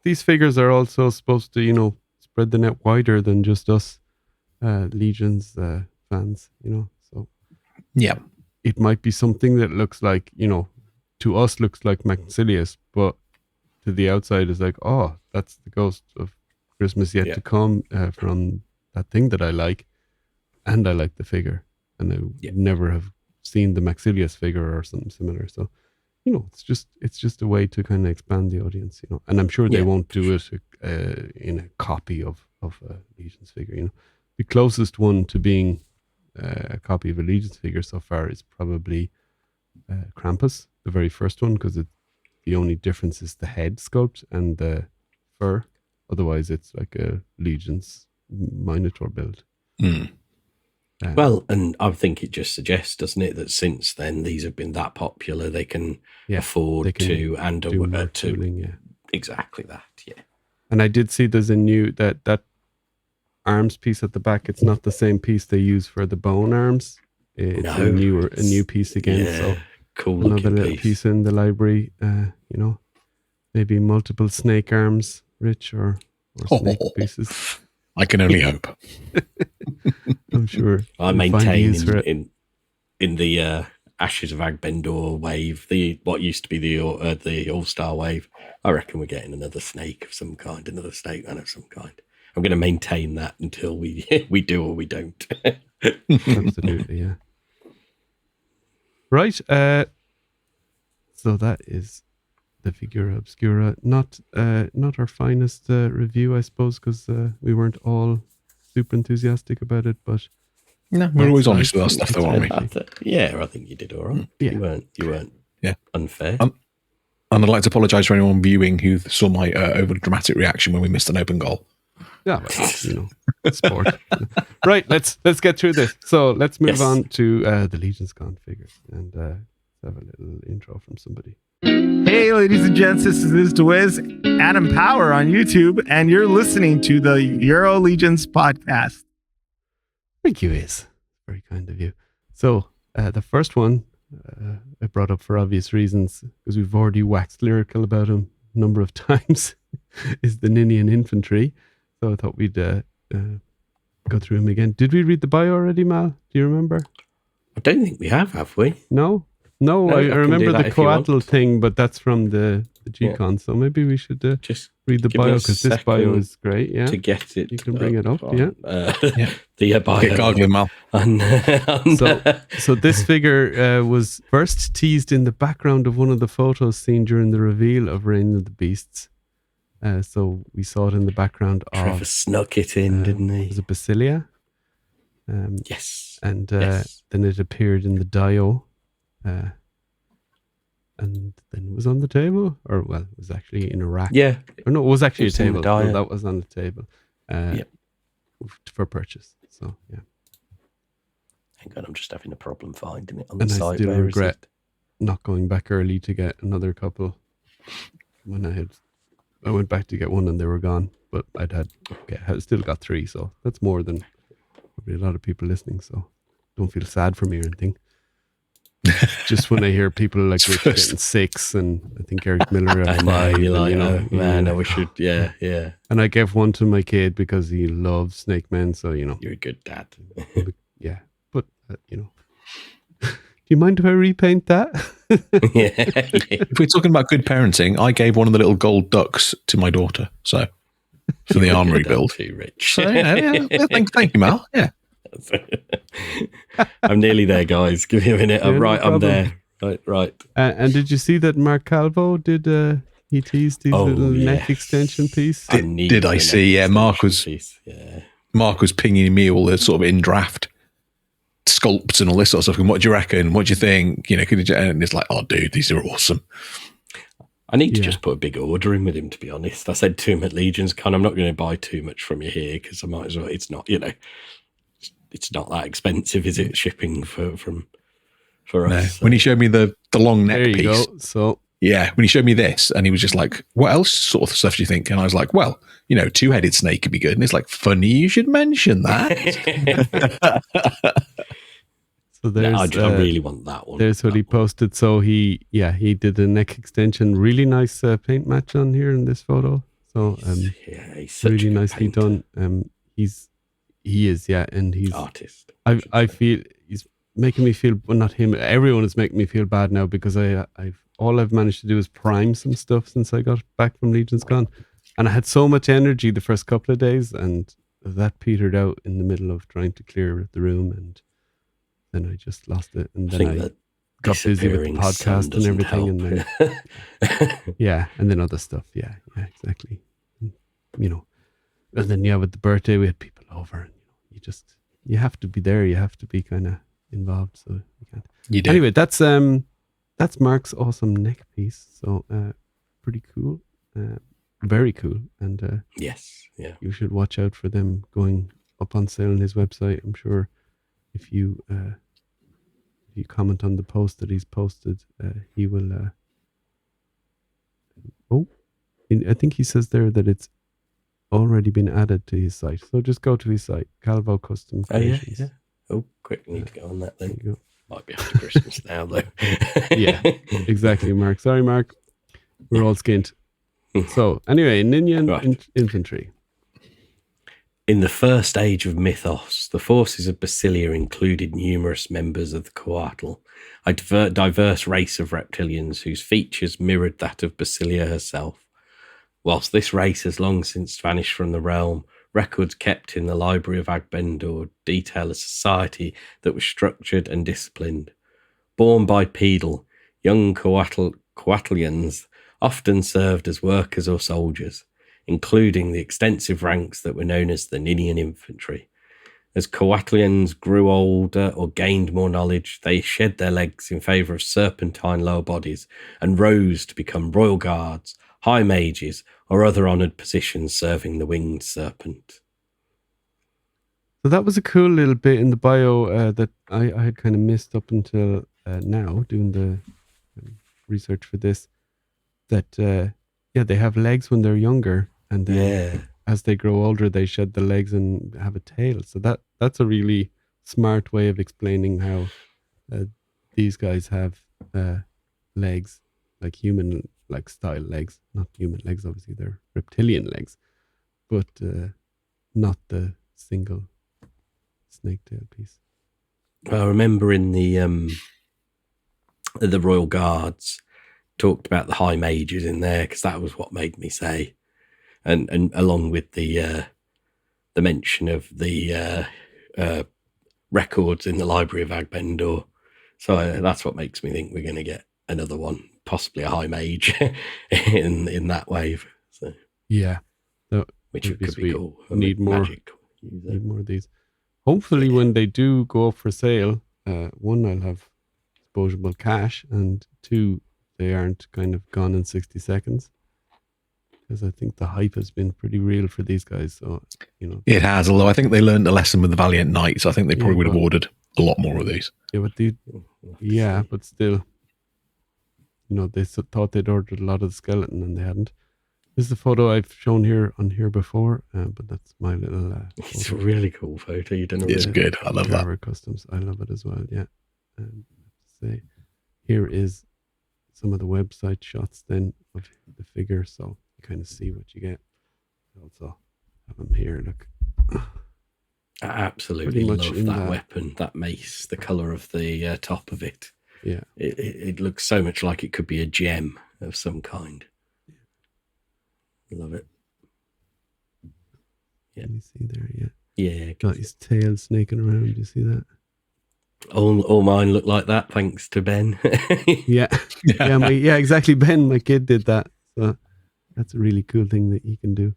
S2: these figures are also supposed to, spread the net wider than just us Legions fans, So
S3: yeah,
S2: it might be something that looks like, to us looks like Maxilius, but to the outside is like, oh, that's the Ghost of Christmas Yet to Come from that thing that I like, and I like the figure, and I never have seen the Maxilius figure or something similar, so. It's just a way to kind of expand the audience, and I'm sure they won't do it in a copy of a Legion's figure. The closest one to being a copy of a Legion's figure so far is probably Krampus, the very first one, because the only difference is the head sculpt and the fur. Otherwise, it's like a Legion's Minotaur build.
S3: Mm.
S4: Well, and I think it just suggests, doesn't it, that since then these have been that popular, they can afford to tooling, exactly that. Yeah,
S2: and I did see there's a new that arms piece at the back. It's not the same piece they use for the bone arms. It's a new piece again. So
S4: cool.
S2: Another little piece in the library. Maybe multiple snake arms, Rich, or snake pieces.
S3: I can only hope.
S2: I'm sure.
S4: I maintain in the Ashes of Agbendor wave, what used to be the All-Star wave, I reckon we're getting another snake of some kind, another snake man of some kind. I'm going to maintain that until we do or we don't.
S2: Absolutely, yeah. Right. So that is the Figura Obscura. Not our finest review, I suppose, because we weren't all super enthusiastic about it, but
S3: no, we're always honest with our stuff, though, aren't we?
S4: I think you did all right. Yeah. You weren't unfair.
S3: And I'd like to apologise for anyone viewing who saw my over dramatic reaction when we missed an open goal.
S2: Yeah, but, sport. Right, let's get through this. So let's move on to the Legion's Gone figures and have a little intro from somebody.
S5: Hey, ladies and gents, this is Dewiz, Adam Power on YouTube, and you're listening to the Euro Legions podcast.
S2: Thank you, Iz. Very kind of you. So, the first one I brought up for obvious reasons, because we've already waxed lyrical about him a number of times, is the Ninian Infantry. So I thought we'd go through him again. Did we read the bio already, Mal? Do you remember?
S4: I don't think we have we?
S2: No? No, I
S4: I can
S2: remember
S4: do that
S2: the
S4: if you want.
S2: coatl thing, but that's from the G-Con. So maybe we should
S4: Just
S2: read the
S4: give me
S2: bio
S4: a
S2: because this bio
S4: second
S2: is great. Yeah,
S4: to get it.
S2: you can bring it up.
S4: on,
S2: Yeah.
S4: The bio.
S3: Get gargling, Mal.
S2: So this figure was first teased in the background of one of the photos seen during the reveal of Reign of the Beasts. So we saw it in the background
S4: Trevor
S2: of
S4: snuck it in, didn't he?
S2: was it Basilia?
S4: Yes.
S2: And
S4: Yes.
S2: then it appeared in the dio. And then it was on the table, or well, it was actually in a rack.
S4: Yeah.
S2: Or no, it was actually
S4: It was
S2: a
S4: in the
S2: table. No,
S4: dio.
S2: that was on the table. For purchase. So yeah.
S4: Hang on, I'm just having a problem finding it on the
S2: And I
S4: site.
S2: still
S4: Where
S2: regret
S4: is it?
S2: not going back early to get another couple. When I went back to get one and they were gone, but I had still got 3, so that's more than probably a lot of people listening. So don't feel sad for me or anything. Just when I hear people like Rich getting 6, and I think Eric Miller had 5,
S4: You're like,
S2: and
S4: man, I wish you'd, yeah.
S2: And I gave one to my kid because he loves Snake Men, so
S4: You're a good dad.
S2: yeah. But do you mind if I repaint that?
S4: Yeah.
S3: If we're talking about good parenting, I gave one of the little gold ducks to my daughter. So for the armory build.
S4: Too rich.
S3: So thank you, Mal. Yeah.
S4: I'm nearly there, guys. Give me a minute. I'm I'm there. Right.
S2: And did you see that Mark Calvo did? He teased his little neck extension piece.
S3: Did I see? Yeah, Mark was pinging me all the sort of in draft sculpts and all this sort of stuff. And what do you reckon? What do you think? And it's like, oh, dude, these are awesome.
S4: I need to just put a big order in with him, to be honest. I said to him at Legion's Con, I'm not going to buy too much from you here because I might as well. It's not, it's not that expensive, is it? Shipping for us.
S3: When he showed me the long neck
S2: there you
S3: piece.
S2: Go. So
S3: yeah, when he showed me this, and he was just like, "What else sort of stuff do you think?" And I was like, "Well, 2-headed snake could be good." And it's like, funny you should mention that.
S2: So there's,
S4: I really want that one.
S2: There's what he posted. So he did a neck extension. Really nice paint match on here in this photo. So
S4: he's such
S2: really
S4: a good
S2: nicely
S4: painter.
S2: done. He is, and he's
S4: artist.
S2: I feel he's making me feel, well, not him. Everyone is making me feel bad now because I've managed to do is prime some stuff since I got back from Legion's Con, and I had so much energy the first couple of days, and that petered out in the middle of trying to clear the room, and then I just lost it, and then I got busy with the podcast and everything, and then and then other stuff. Yeah, exactly. And then with the birthday we had people over, and you have to be there. You have to be kind of involved, so you can't.
S3: You do.
S2: Anyway, that's Mark's awesome neck piece. So pretty cool, very cool, and
S4: yes, yeah.
S2: You should watch out for them going up on sale on his website. I'm sure if you comment on the post that he's posted, he will. I think he says there that it's already been added to his site. So just go to his site, Calvo Custom Creations.
S4: Yeah. Oh, quick, need to go on that then. Might be after Christmas now, though.
S2: Yeah, exactly, Mark. Sorry, Mark. We're all skint. So, anyway, Ninian Infantry.
S4: In the first age of mythos, the forces of Basilia included numerous members of the Coatl, a diverse race of reptilians whose features mirrored that of Basilia herself. Whilst this race has long since vanished from the realm, records kept in the library of Agbendor detail a society that was structured and disciplined. Born bipedal, young Coatlians often served as workers or soldiers, including the extensive ranks that were known as the Ninian Infantry. As Coatlians grew older or gained more knowledge, they shed their legs in favour of serpentine lower bodies and rose to become royal guards, high mages, or other honoured positions serving the winged serpent.
S2: So that was a cool little bit in the bio that I had kind of missed up until now, doing the research for this, that they have legs when they're younger, and then as they grow older, they shed the legs and have a tail. So that's a really smart way of explaining how these guys have legs, like human like style legs, not human legs, obviously they're reptilian legs, but not the single snake tail piece.
S4: I remember in the the Royal Guards, talked about the High Mages in there, because that was what made me say, and along with the mention of the records in the Library of Agbendor. So that's what makes me think we're going to get another one, possibly a High Mage in that wave. So
S2: yeah,
S4: which could be cool.
S2: Need more of these. Hopefully, when they do go up for sale, one, I'll have disposable cash, and two, they aren't kind of gone in 60 seconds. Because I think the hype has been pretty real for these guys. So,
S3: it has. Although I think they learned a lesson with the Valiant Knights. I think they probably would have ordered a lot more of these.
S2: Yeah, but still, they thought they'd ordered a lot of the skeleton, and they hadn't. This is the photo I've shown on here before, but that's my little.
S4: It's a really cool photo. You don't know.
S3: It's good. I love that.
S2: Customs. I love it as well. Yeah. Say, here is some of the website shots then of the figure, so you kind of see what you get. I also have them here. Look.
S4: I absolutely love that weapon, that mace, the color of the top of it.
S2: Yeah.
S4: It looks so much like it could be a gem of some kind. Love it. Yeah.
S2: Can you see there? Yeah.
S4: Yeah.
S2: Got his tail snaking around. Do you see that?
S4: All mine look like that, thanks to Ben.
S2: Yeah. Yeah, exactly. Ben, my kid, did that. So that's a really cool thing that he can do.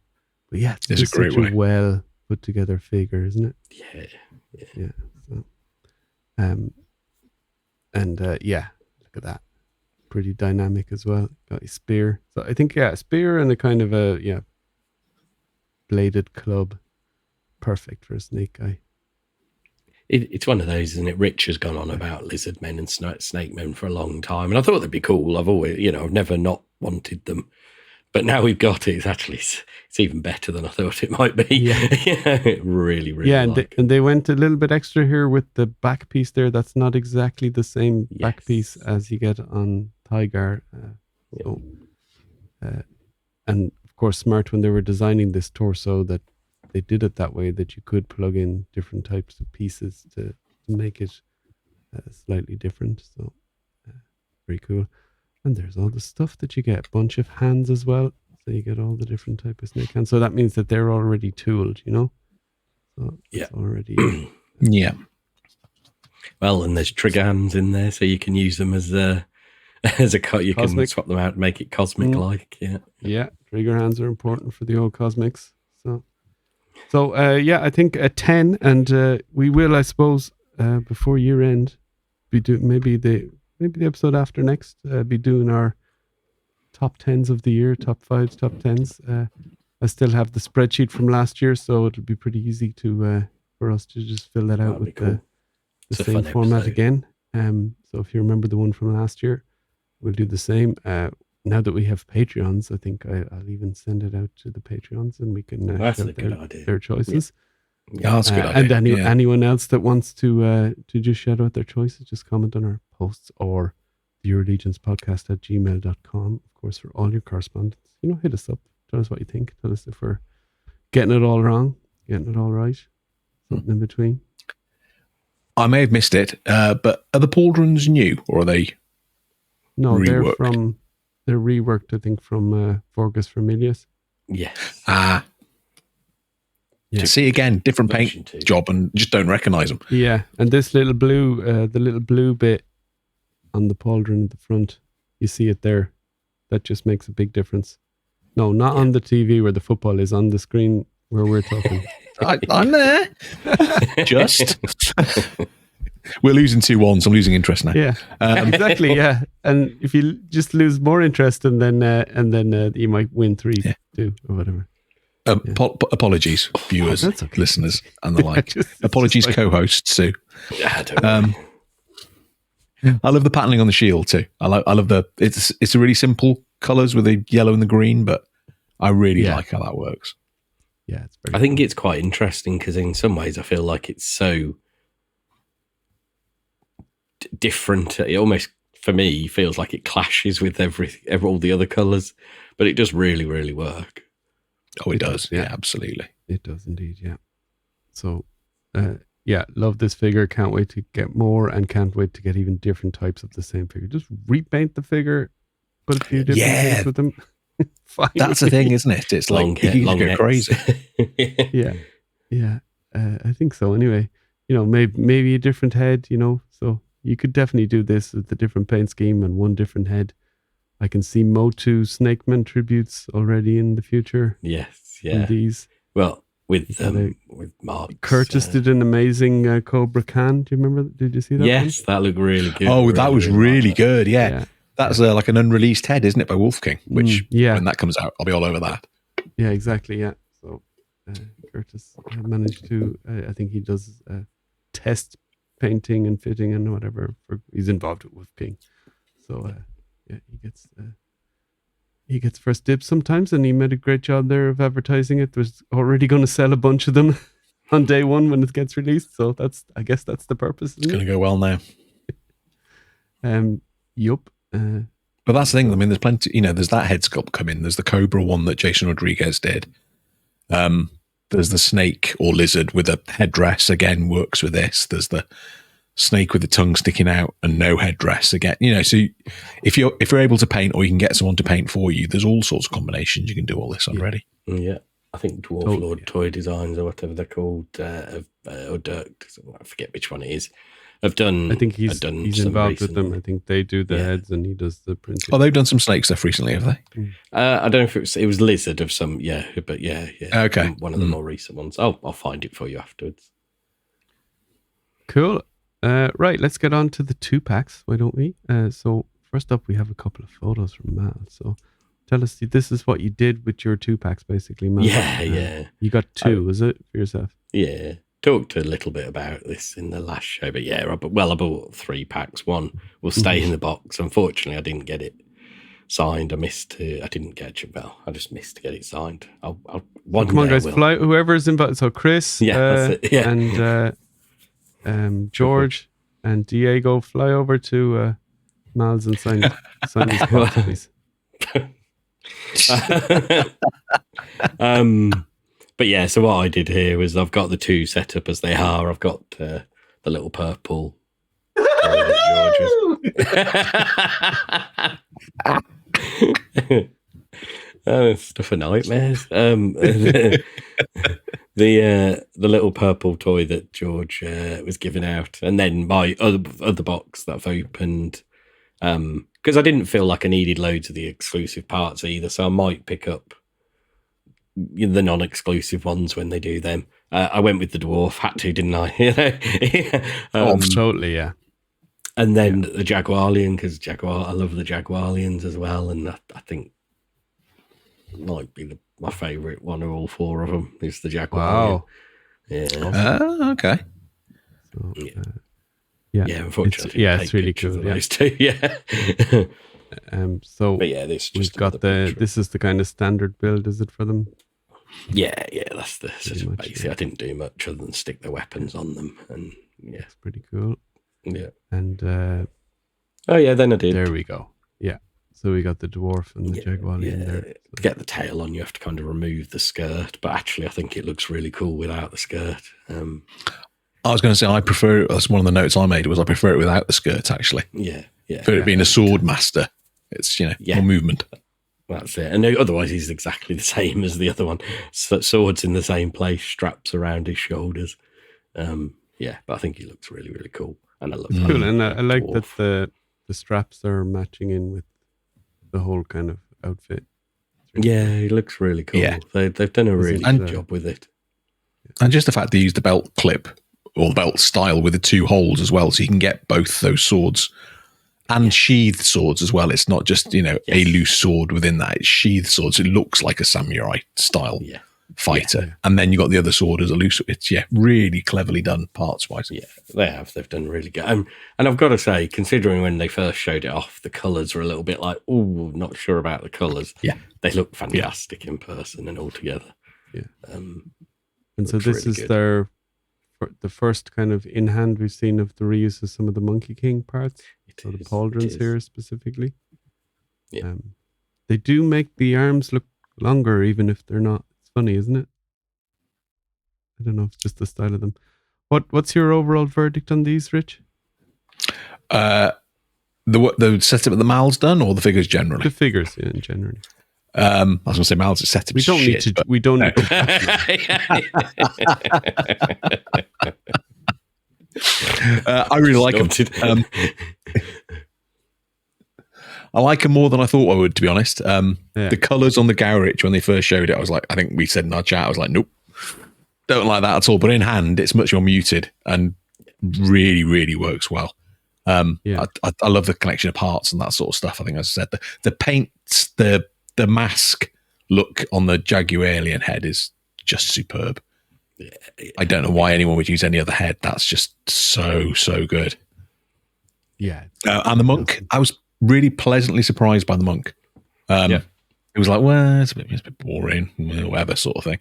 S2: But yeah, it's a great way. Well put together figure, isn't it? Yeah. So, look at that. Pretty dynamic as well. Got his spear. So I think, a spear and a kind of a, bladed club. Perfect for a snake guy.
S4: It's one of those, isn't it? Rich has gone on about lizard men and snake men for a long time. And I thought they'd be cool. I've always, I've never not wanted them. But now we've got it. It's even better than I thought it might be. Yeah. Really, really.
S2: Yeah, and they went a little bit extra here with the back piece there. That's not exactly the same back piece as you get on Tiger. And of course, smart when they were designing this torso that they did it that way, that you could plug in different types of pieces to make it slightly different. So very cool. And there's all the stuff that you get. A bunch of hands as well. So you get all the different type of snake hands. So that means that they're already tooled, So it's already...
S3: yeah.
S4: Well, and there's trigger hands in there, so you can use them as a cut. You can swap them out and make it cosmic-like.
S2: Yeah, trigger hands are important for the old cosmics. So I think a 10, and we will, I suppose, before year end, be doing maybe the episode after next, be doing our top 10s of the year, top 5s, top 10s. I still have the spreadsheet from last year, so it'll be pretty easy for us to just fill that out with the same format again. So if you remember the one from last year, we'll do the same. Now that we have Patreons, I think I'll even send it out to the Patreons, and we can shout their choices.
S3: Yeah, that's a good idea.
S2: And anyone else that wants to just shout out their choices, just comment on our posts or the YourLegionsPodcast@gmail.com. Of course, for all your correspondence, hit us up. Tell us what you think. Tell us if we're getting it all wrong, getting it all right, something in between.
S3: I may have missed it, but are the pauldrons new, or are they?
S2: No,
S3: reworked?
S2: They're reworked, I think, from Forgus Familius.
S4: Yes.
S3: To see again, different paint job, and just don't recognise them.
S2: Yeah, and this little blue, the little blue bit on the pauldron at the front, you see it there. That just makes a big difference. No, not on the TV where the football is, on the screen where we're talking.
S3: I'm there. Just. We're losing 2-1, so I'm losing interest now.
S2: Yeah, exactly. Yeah, and if you just lose more interest, and then you might win 3-2 or whatever.
S3: Apologies, viewers, listeners, and the like. Apologies, co-hosts too. I love the patterning on the shield too. I love the. It's a really simple colours with the yellow and the green, but I really like how that works.
S2: Yeah, it's
S4: I think it's quite interesting because in some ways I feel like it's so different. It almost, for me, feels like it clashes with all the other colours, but it does really, really work.
S3: Oh, it does. Yeah, absolutely.
S2: It does indeed. Yeah. So, yeah, love this figure. Can't wait to get more, and can't wait to get even different types of the same figure. Just repaint the figure, put a few different things with them. Fine.
S3: That's the thing, isn't it? It's like you can go crazy.
S2: Yeah. I think so. Anyway, maybe a different head. So you could definitely do this with the different paint scheme and one different head. I can see Motu Snakeman tributes already in the future.
S4: Yes, yeah.
S2: These.
S4: Well, with Mark's,
S2: Curtis did an amazing Cobra Khan. Do you remember? Did you see that?
S4: Yes, that looked really good.
S3: Oh, that was really good. Yeah. That's like an unreleased head, isn't it, by Wolf King? Which, when that comes out, I'll be all over that.
S2: Yeah, exactly. Yeah. So Curtis managed to, I think he does test painting and fitting and whatever. He's involved with Wolf King. So, he gets first dibs sometimes, and he made a great job there of advertising it. There's already going to sell a bunch of them on day one when it gets released. So I guess that's the purpose.
S3: It's going to go well now.
S2: Yup.
S3: But that's the thing. I mean, there's plenty. There's that head sculpt coming. There's the Cobra one that Jason Rodriguez did. There's the snake or lizard with a headdress. Again, works with this. There's the snake with the tongue sticking out and no headdress. Again, so if you're able to paint, or you can get someone to paint for you, there's all sorts of combinations you can do all this already.
S4: Yeah, I think Dwarf Lord Toy Designs or whatever they're called, or Dirk, I forget which one it is. I've done.
S2: I think he's involved with them. I think they do the heads and he does the printing.
S3: Oh, they've done some snake stuff recently, have they?
S4: I don't know if it was lizard of some. But yeah.
S3: Okay,
S4: one of the more recent ones. I'll find it for you afterwards.
S2: Cool. Right, let's get on to the 2-packs. Why don't we? So first up, we have a couple of photos from Mal. So tell us, this is what you did with your 2-packs, basically, Mal.
S4: Yeah.
S2: You got 2, was it, for yourself?
S4: Yeah. Talked a little bit about this in the last show, but I bought 3 packs. One will stay in the box. Unfortunately, I didn't get it signed. I didn't get it. Well, I just missed to get it signed. Come on,
S2: guys, fly. Whoever's invited. So Chris,
S4: that's it. Yeah.
S2: and George and Diego, fly over to Mal's and sign these cards, please.
S4: But yeah, so what I did here was I've got the 2 set up as they are. I've got the little purple stuff of nightmares. The little purple toy that George was giving out, and then my other box that I've opened, because I didn't feel like I needed loads of the exclusive parts either, so I might pick up the non-exclusive ones when they do them. I went with the dwarf, had to, didn't I?
S2: Totally, yeah.
S4: And then the Jaguarian, because I love the Jaguarians as well, and I think might be my favourite one of all 4 of them is the Jaguarian.
S2: Wow.
S4: Yeah.
S3: Okay.
S2: So,
S4: unfortunately,
S2: it's really cool.
S4: Those 2, yeah.
S2: But
S4: this
S2: we've got this is the kind of standard build, is it, for them?
S4: Yeah, that's the basic. I didn't do much other than stick the weapons on them, and
S2: it's pretty cool.
S4: Yeah,
S2: and
S4: then I did.
S2: There we go. Yeah, so we got the dwarf and the Jaguarian there. So.
S4: To get the tail on, you have to kind of remove the skirt, but actually, I think it looks really cool without the skirt.
S3: I was going to say I prefer. That's one of the notes I made. Was I prefer it without the skirt, actually.
S4: Yeah.
S3: For it being a sword master, it's more movement.
S4: That's it. And otherwise, he's exactly the same as the other one. Swords in the same place, straps around his shoulders. But I think he looks really, really cool. And I love that.
S2: Cool. And I like that the straps are matching in with the whole kind of outfit.
S4: He looks really cool. Yeah. They've done a really good job with it.
S3: And just the fact they used the belt clip or the belt style with the 2 holes as well, so you can get both those swords. And sheathed swords as well. It's not just, a loose sword within that. It's sheathed swords. It looks like a samurai style fighter. Yeah. And then you got the other sword as a loose. It's really cleverly done parts wise.
S4: Yeah, they have. They've done really good. And I've got to say, considering when they first showed it off, the colours were a little bit like, not sure about the colours.
S3: Yeah,
S4: they look fantastic in person and all together.
S2: Yeah. And so this really is the first kind of in hand we've seen of the reuse of some of the Monkey King parts. So the pauldrons here specifically.
S4: Yeah.
S2: They do make the arms look longer even if they're not. It's funny, isn't it? I don't know if it's just the style of them. What's your overall verdict on these, Rich?
S3: The setup that the Mal's done, or the figures generally?
S2: The figures, yeah, in general.
S3: I was going to say Mal's setup.
S2: We don't need to. We don't. Need to
S3: I really like them. I like them more than I thought I would, to be honest. The colours on the Gowrich, when they first showed it, I was like, I think we said in our chat, I was like, nope, don't like that at all. But in hand, it's much more muted and really, really works well. I love the collection of parts and that sort of stuff. I think, as I said, the paints, the mask look on the Jaguarian head is just superb. I don't know why anyone would use any other head. That's just so good.
S2: Yeah.
S3: And the monk, I was really pleasantly surprised by the monk. It was like, well, it's a bit boring, whatever sort of thing.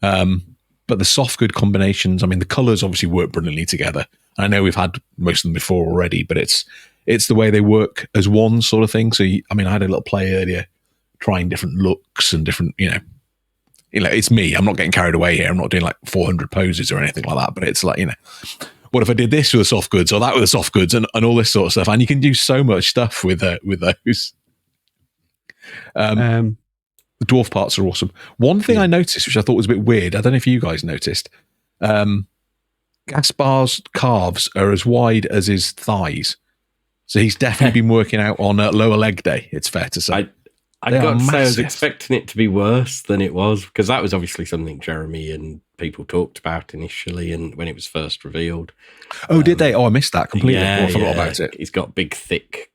S3: But the soft good combinations, I mean, the colours obviously work brilliantly together. I know we've had most of them before already, but it's the way they work as one sort of thing. So, I had a little play earlier, trying different looks and different, it's me. I'm not getting carried away here. I'm not doing like 400 poses or anything like that. But it's like, what if I did this with the soft goods or that with the soft goods and all this sort of stuff? And you can do so much stuff with those. The dwarf parts are awesome. One thing I noticed, which I thought was a bit weird, I don't know if you guys noticed, Gaspar's calves are as wide as his thighs. So he's definitely been working out on lower leg day, it's fair to say.
S4: I got to say, I was expecting it to be worse than it was, because that was obviously something Jeremy and people talked about initially and when it was first revealed.
S3: Oh, did they? Oh, I missed that completely. I forgot about it.
S4: He's got big, thick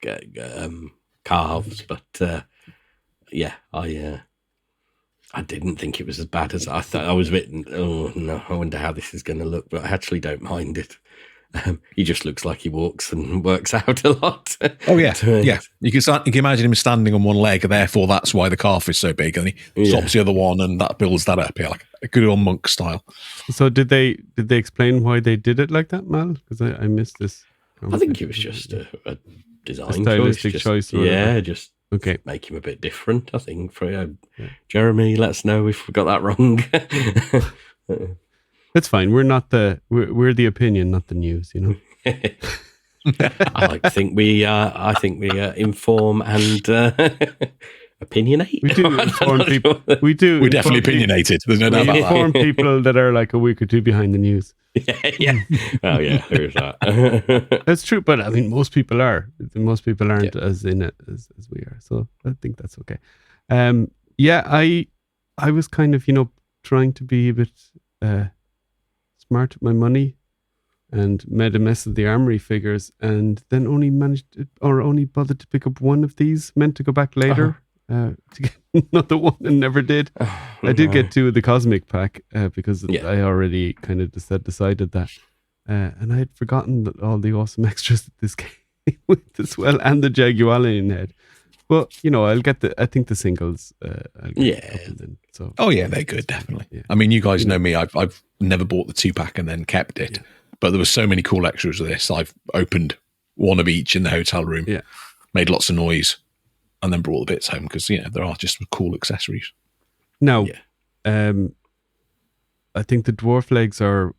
S4: calves, but I didn't think it was as bad as I thought. I was a bit, oh no, I wonder how this is going to look, but I actually don't mind it. He just looks like he walks and works out a lot.
S3: Oh yeah, yeah. You can imagine him standing on one leg, therefore that's why the calf is so big, and he stops the other one, and that builds that up. Yeah, like a good old monk style.
S2: So did they explain why they did it like that, Mal? Because I missed this.
S4: I think it was just a design
S2: stylistic choice.
S4: Just make him a bit different. I think for Jeremy, let us know if we got that wrong.
S2: That's fine. We're the opinion, not the news.
S4: I like to think we inform and opinionate.
S2: We do inform people. We're
S3: definitely opinionated. There's no doubt about that.
S2: We inform people that are like a week or two behind the news.
S4: Yeah. Oh yeah, there's that.
S2: That's true, but I mean, most people are. Most people aren't as in it as we are. So I think that's okay. I was kind of trying to be a bit smart with my money and made a mess of the armory figures, and then only bothered to pick up one of these, meant to go back later to get another one and never did. I did get two of the cosmic pack because I already kind of decided that, and I had forgotten that all the awesome extras that this came with as well, and the Jaguarian head. But I'll get I think the singles. So
S3: they're good, definitely. Yeah. I mean, you guys know me. I've never bought the 2-pack and then kept it. Yeah. But there were so many cool extras of this. I've opened one of each in the hotel room.
S2: Yeah.
S3: Made lots of noise, and then brought the bits home because there are just some cool accessories.
S2: Now, I think the dwarf legs are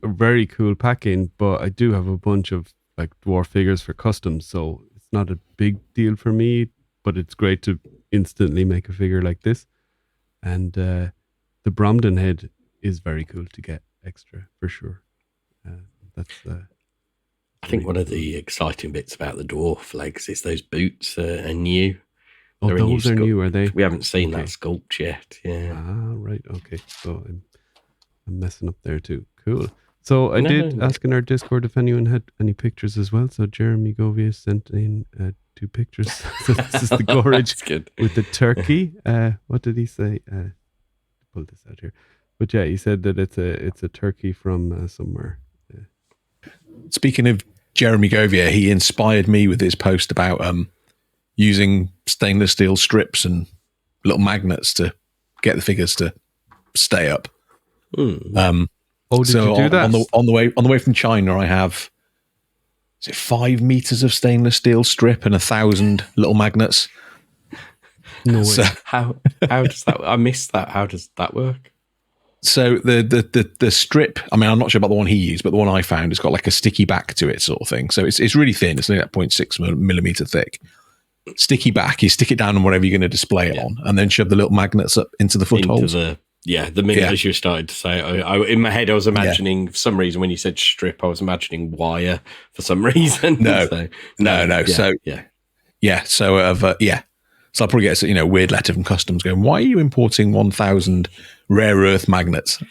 S2: very cool packing, but I do have a bunch of like dwarf figures for custom, so it's not a big deal for me. But it's great to instantly make a figure like this. And the Bromden head is very cool to get extra, for sure.
S4: I think one of the exciting bits about the dwarf legs is those boots are new.
S2: Oh, those are new, are they?
S4: We haven't seen that sculpt yet. Yeah.
S2: Ah, right. Okay. So I'm messing up there too. Cool. So I did ask in our Discord if anyone had any pictures as well. So Jeremy Govia sent in 2 pictures. So this is the gorge with the turkey. What did he say? Pull this out here. But yeah, he said that it's a turkey from somewhere.
S3: Speaking of Jeremy Govia, he inspired me with his post about using stainless steel strips and little magnets to get the figures to stay up.
S2: Did you do that?
S3: On the way from China, I have 5 meters of stainless steel strip and 1,000 little magnets.
S2: No way.
S4: How does that? I missed that. How does that work?
S3: So the strip, I mean, I'm not sure about the one he used, but the one I found has got like a sticky back to it sort of thing. So it's really thin. It's only like 0.6 millimeter thick. Sticky back, you stick it down on whatever you're going to display it on, and then shove the little magnets up into the footholes.
S4: The minute as you started to say it, I in my head, I was imagining, for some reason, when you said strip, I was imagining wire for some reason.
S3: No.
S4: So,
S3: No. So I'll probably get a weird letter from customs going, why are you importing 1,000 rare earth magnets?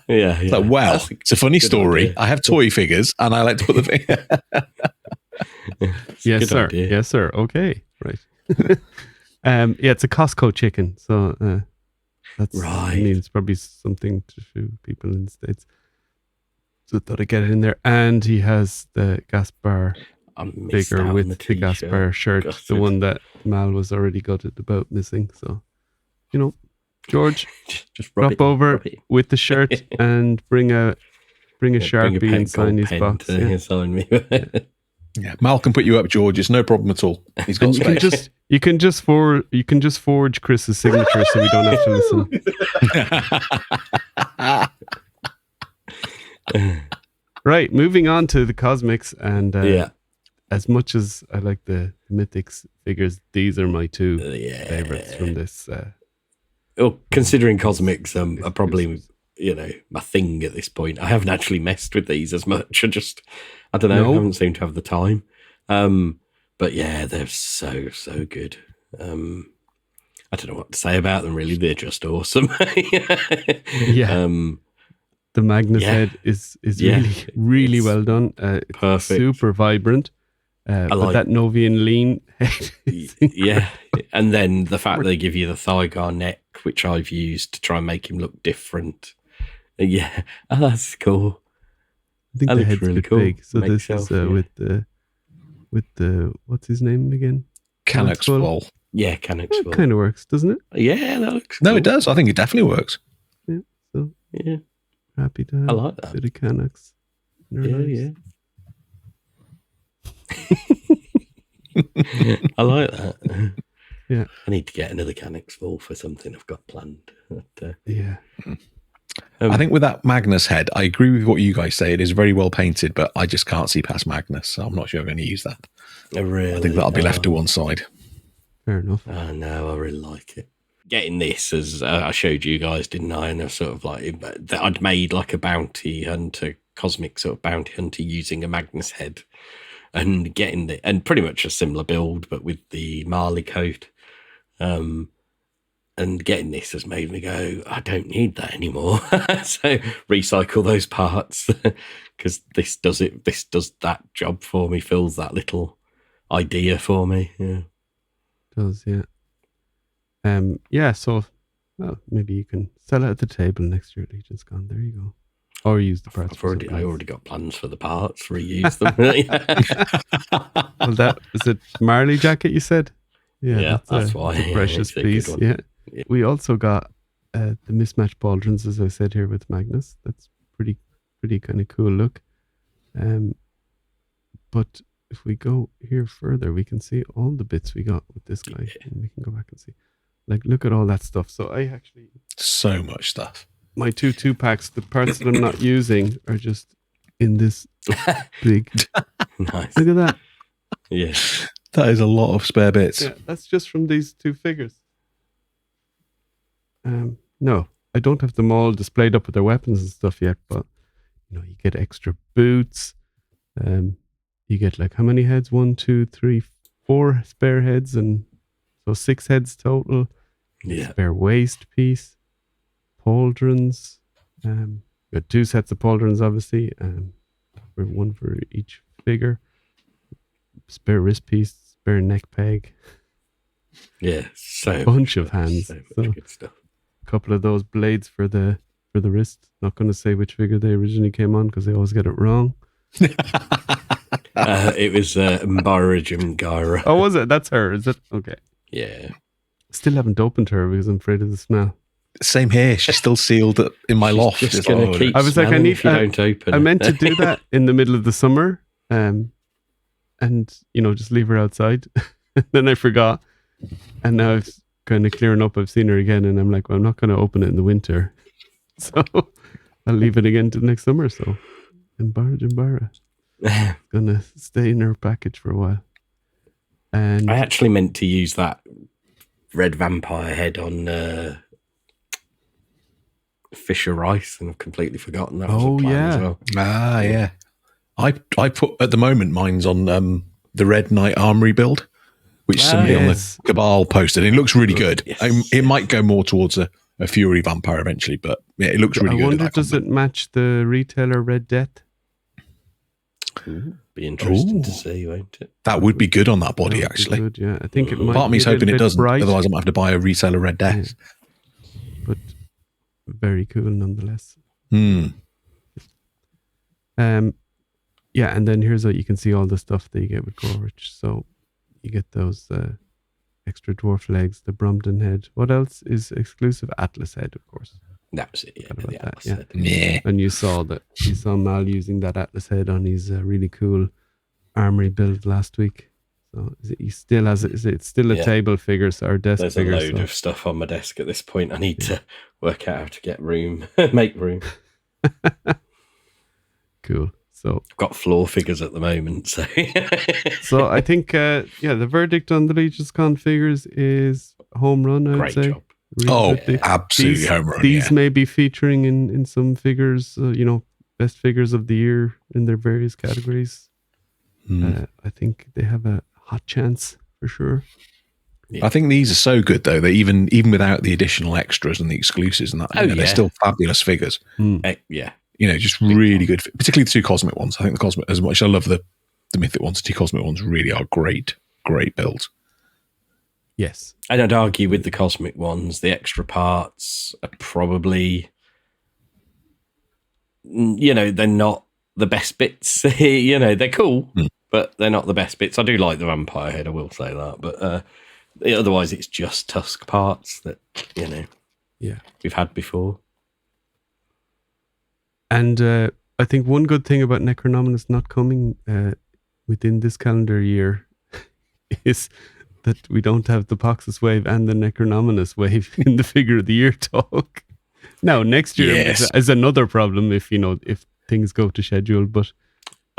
S4: Yeah.
S3: It's like, well, it's a funny story. Idea. I have toy figures and I like to put the
S2: Yes, sir. Idea. Yes, sir. Okay. Right. It's a Costco chicken. So that's right. I mean, it's probably something to show people in the States. So I thought I'd get it in there. And he has the gas bar figure with the gas bar shirt, the one that Mal was already gutted about missing. So, George, just drop over with the shirt and bring a Sharpie and sign his box.
S4: Sign me.
S3: Yeah, Mal can put you up, George. It's no problem at all. He's got space.
S2: You can just forge Chris's signature, so we don't have to listen. Right, moving on to the cosmics, and as much as I like the Mythics figures, these are my two favorites from this.
S4: Considering cosmics are probably my thing at this point. I haven't actually messed with these as much. I don't know. I haven't seemed to have the time. But yeah, they're so good. I don't know what to say about them. Really, they're just awesome.
S2: The Magnus head is really well done. It's
S4: perfect,
S2: super vibrant. But that Novian lean head.
S4: And then the fact they give you the Thygar neck, which I've used to try and make him look different. That's cool.
S2: I think the head's really cool. Big. So this is with the what's his name again?
S3: Canuckswall.
S4: Yeah, Canuckswall.
S2: Kind of works, doesn't it?
S4: Yeah, that looks
S3: cool. No, it does. I think it definitely works.
S2: Yeah. So happy to have a bit of Canucks.
S4: Yeah. I like that.
S2: Yeah.
S4: I need to get another Canuckswall for something I've got planned.
S3: I think with that Magnus head, I agree with what you guys say. It is very well painted, but I just can't see past Magnus, so I'm not sure I'm going to use that.
S4: I
S3: think that'll be left to one side.
S2: Fair enough.
S4: No, I really like it. Getting this, as I showed you guys, didn't I? And I sort of like that I'd made like a bounty hunter, cosmic sort of bounty hunter using a Magnus head, and getting and pretty much a similar build, but with the Marley coat. And getting this has made me go, I don't need that anymore. So recycle those parts because this does that job for me, fills that little idea for me. Yeah.
S2: Does, yeah. So, well, maybe you can sell it at the table next year. Legion's gone. There you go. Or use the parts.
S4: I already got plans for the parts. Reuse them.
S2: Well, that is it. Marley jacket, you said.
S4: Yeah, that's why.
S2: It's a precious piece. Yeah. We also got the mismatched pauldrons, as I said here with Magnus. That's pretty kind of cool look. But if we go here further, we can see all the bits we got with this guy, and we can go back and see. Like, look at all that stuff. So I actually
S3: so much stuff.
S2: My two packs, the parts that I'm not using are just in this big.
S4: Nice.
S2: Look at that.
S4: Yeah,
S3: that is a lot of spare bits.
S2: Yeah, that's just from these two figures. No, I don't have them all displayed up with their weapons and stuff yet, but you get extra boots. You get like how many heads? 1, 2, 3, 4 spare heads, and so 6 heads total.
S4: Yeah.
S2: Spare waist piece, pauldrons. You got 2 sets of pauldrons, obviously. One for each figure. Spare wrist piece, spare neck peg.
S4: Yeah, so
S2: bunch of hands.
S4: So much good stuff.
S2: Couple of those blades for the wrist. Not going to say which figure they originally came on because they always get it wrong.
S4: It was Mbarajim Gyra.
S2: Oh, was it? That's her, is it? Okay.
S4: Yeah.
S2: Still haven't opened her because I'm afraid of the smell.
S3: Same here. She's still sealed in my loft.
S4: Just gonna keep
S2: I was like, I need.
S4: Don't open.
S2: I meant to do that in the middle of the summer, and just leave her outside. Then I forgot, and now I've kind of clearing up. I've seen her again, and I'm like, well, I'm not going to open it in the winter. So I'll leave it again till next summer. So Jimbara. Gonna stay in our package for a while. And
S4: I actually meant to use that red vampire head on Fisher Rice, and I've completely forgotten that was a plan as well.
S3: Ah, yeah. I put at the moment mine's on the Red Knight Armory build, which somebody on the Cabal posted. It looks really good.
S4: Yes.
S3: It might go more towards a Fury vampire eventually, but yeah, it looks really good.
S2: I wonder, does it match the retailer Red Death?
S4: Be interesting to see, won't it?
S3: That would be good on that body, actually.
S2: Good, yeah, I think it might.
S3: Part of me's hoping it doesn't.
S2: Bright.
S3: Otherwise, I might have to buy a retailer Red Death.
S2: Yeah. But very cool nonetheless. Yeah, and then here's what you can see all the stuff that you get with Gorwich. So you get those extra dwarf legs, the Brompton head. What else is exclusive? Atlas head, of course.
S4: That was it. Yeah, the Atlas
S2: head.
S4: Yeah.
S2: And you saw Mal using that Atlas head on his really cool armory build last week. So he still has it. Is it still a table figure or desk
S4: There's
S2: figure?
S4: There's a load of stuff on my desk at this point. I need to work out how to get room, make room.
S2: Cool. So
S4: I've got floor figures at the moment.
S2: So I think the verdict on the Legion's Con figures is home run. I'd say.
S4: Job.
S2: Really
S3: absolutely home run.
S2: These may be featuring in some figures. Best figures of the year in their various categories. I think they have a hot chance for sure.
S3: Yeah. I think these are so good though that even without the additional extras and the exclusives and that, they're still fabulous figures.
S4: Yeah.
S3: Just really good, particularly the two Cosmic ones. I think the Cosmic, as much as I love the Mythic ones, the two Cosmic ones really are great builds.
S2: Yes.
S4: And I'd argue with the Cosmic ones, the extra parts are probably, they're not the best bits. They're cool, but they're not the best bits. I do like the vampire head, I will say that. But otherwise, it's just Tusk parts that, we've had before.
S2: And I think one good thing about Necronominus not coming within this calendar year is that we don't have the Poxus wave and the Necronominus wave in the figure of the year talk. Now, next year is another problem if things go to schedule, but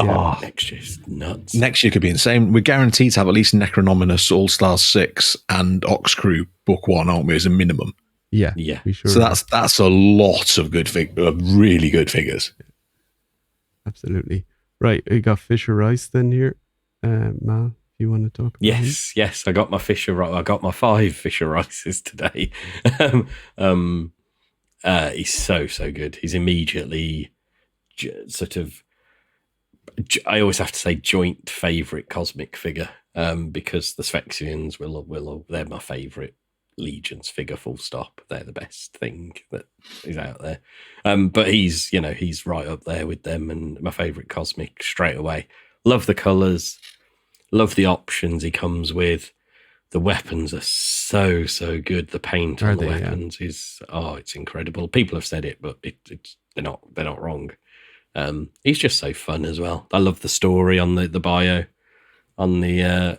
S4: next year's nuts.
S3: Next year could be insane. We're guaranteed to have at least Necronominus, All-Stars 6 and Oxcrew Book 1, aren't we, as a minimum?
S2: Yeah.
S3: We sure so that's a lot of really good figures.
S2: Absolutely. Right, we got Fisher Rice then here. Mal, if you want to talk about him?
S4: Yes, I got my Fisher Rice. I got my 5 Fisher Rices today. He's so good. He's immediately sort of, I always have to say, joint favourite Cosmic figure, because the Sphexians they're my favourite Legions figure, full stop. They're the best thing that is out there. But he's right up there with them and my favourite Cosmic straight away. Love the colours, love the options he comes with. The weapons are so good. The paint on the weapons is it's incredible. People have said it, but they're not wrong. He's just so fun as well. I love the story on the bio on the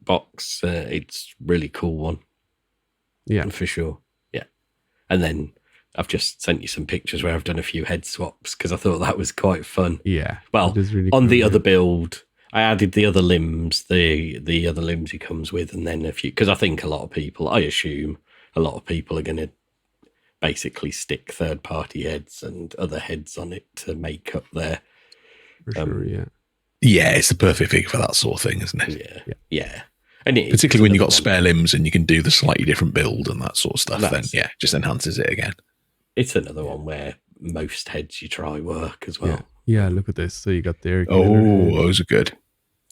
S4: box. It's really cool one.
S2: Yeah,
S4: for sure. Yeah. And then I've just sent you some pictures where I've done a few head swaps because I thought that was quite fun.
S2: Yeah.
S4: Well, really on the other build, I added the other limbs, the other limbs he comes with, and then a few, because I think I assume a lot of people are going to basically stick third-party heads and other heads on it to make up their...
S2: For sure, yeah.
S3: Yeah, it's the perfect figure for that sort of thing, isn't it?
S4: Yeah. And
S3: particularly when you've got spare limbs and you can do the slightly different build and that sort of stuff, then just enhances it again.
S4: It's another one where most heads you try work as well.
S2: Yeah, look at this. So you got the Eric
S3: Miller. Those are good.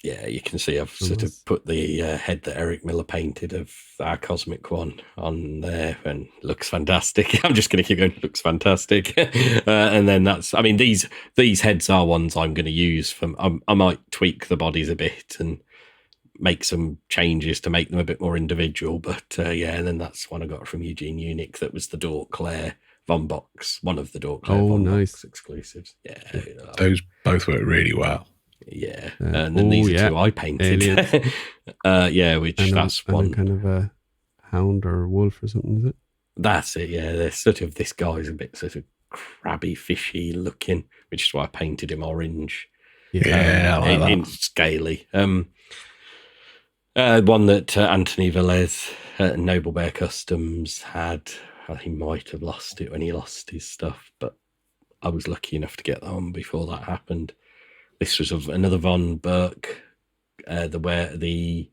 S4: Yeah, you can see I've sort of put the head that Eric Miller painted of our Cosmic one on there, and looks fantastic. I'm just going to keep going. Looks fantastic. And then these heads are ones I'm going to use. I might tweak the bodies a bit and make some changes to make them a bit more individual. But and then that's one I got from Eugene Unick. That was the Dork Claire Von Box, one of the Dork Claire Von Box exclusives. Yeah,
S3: those both work really well.
S4: Yeah, and then these are two I painted. Which that's one
S2: kind of a hound or wolf or something, is it?
S4: That's it, yeah. They're sort of, this guy's a bit sort of crabby, fishy looking, which is why I painted him orange.
S3: Yeah, I like that.
S4: In scaly. One that Anthony Velez at Noble Bear Customs had. He might have lost it when he lost his stuff, but I was lucky enough to get that one before that happened. This was of another Von Burke, the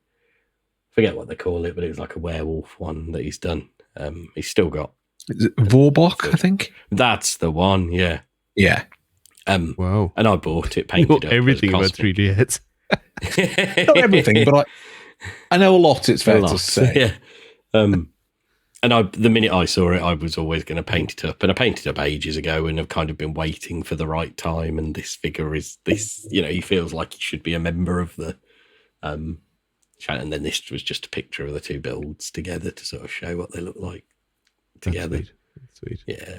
S4: forget what they call it, but it was like a werewolf one that he's done. He's still got.
S3: Is it Vorbach, I think?
S4: That's the one, yeah.
S3: Yeah.
S2: Wow.
S4: And I bought it, painted up.
S2: Everything about 3D heads.
S3: Not everything, but I know a lot, it's fair to say.
S4: Yeah. And the minute I saw it, I was always going to paint it up. And I painted it up ages ago and have kind of been waiting for the right time. And this figure is this, he feels like he should be a member of the and then this was just a picture of the two builds together to sort of show what they look like together.
S2: That's sweet.
S4: Yeah.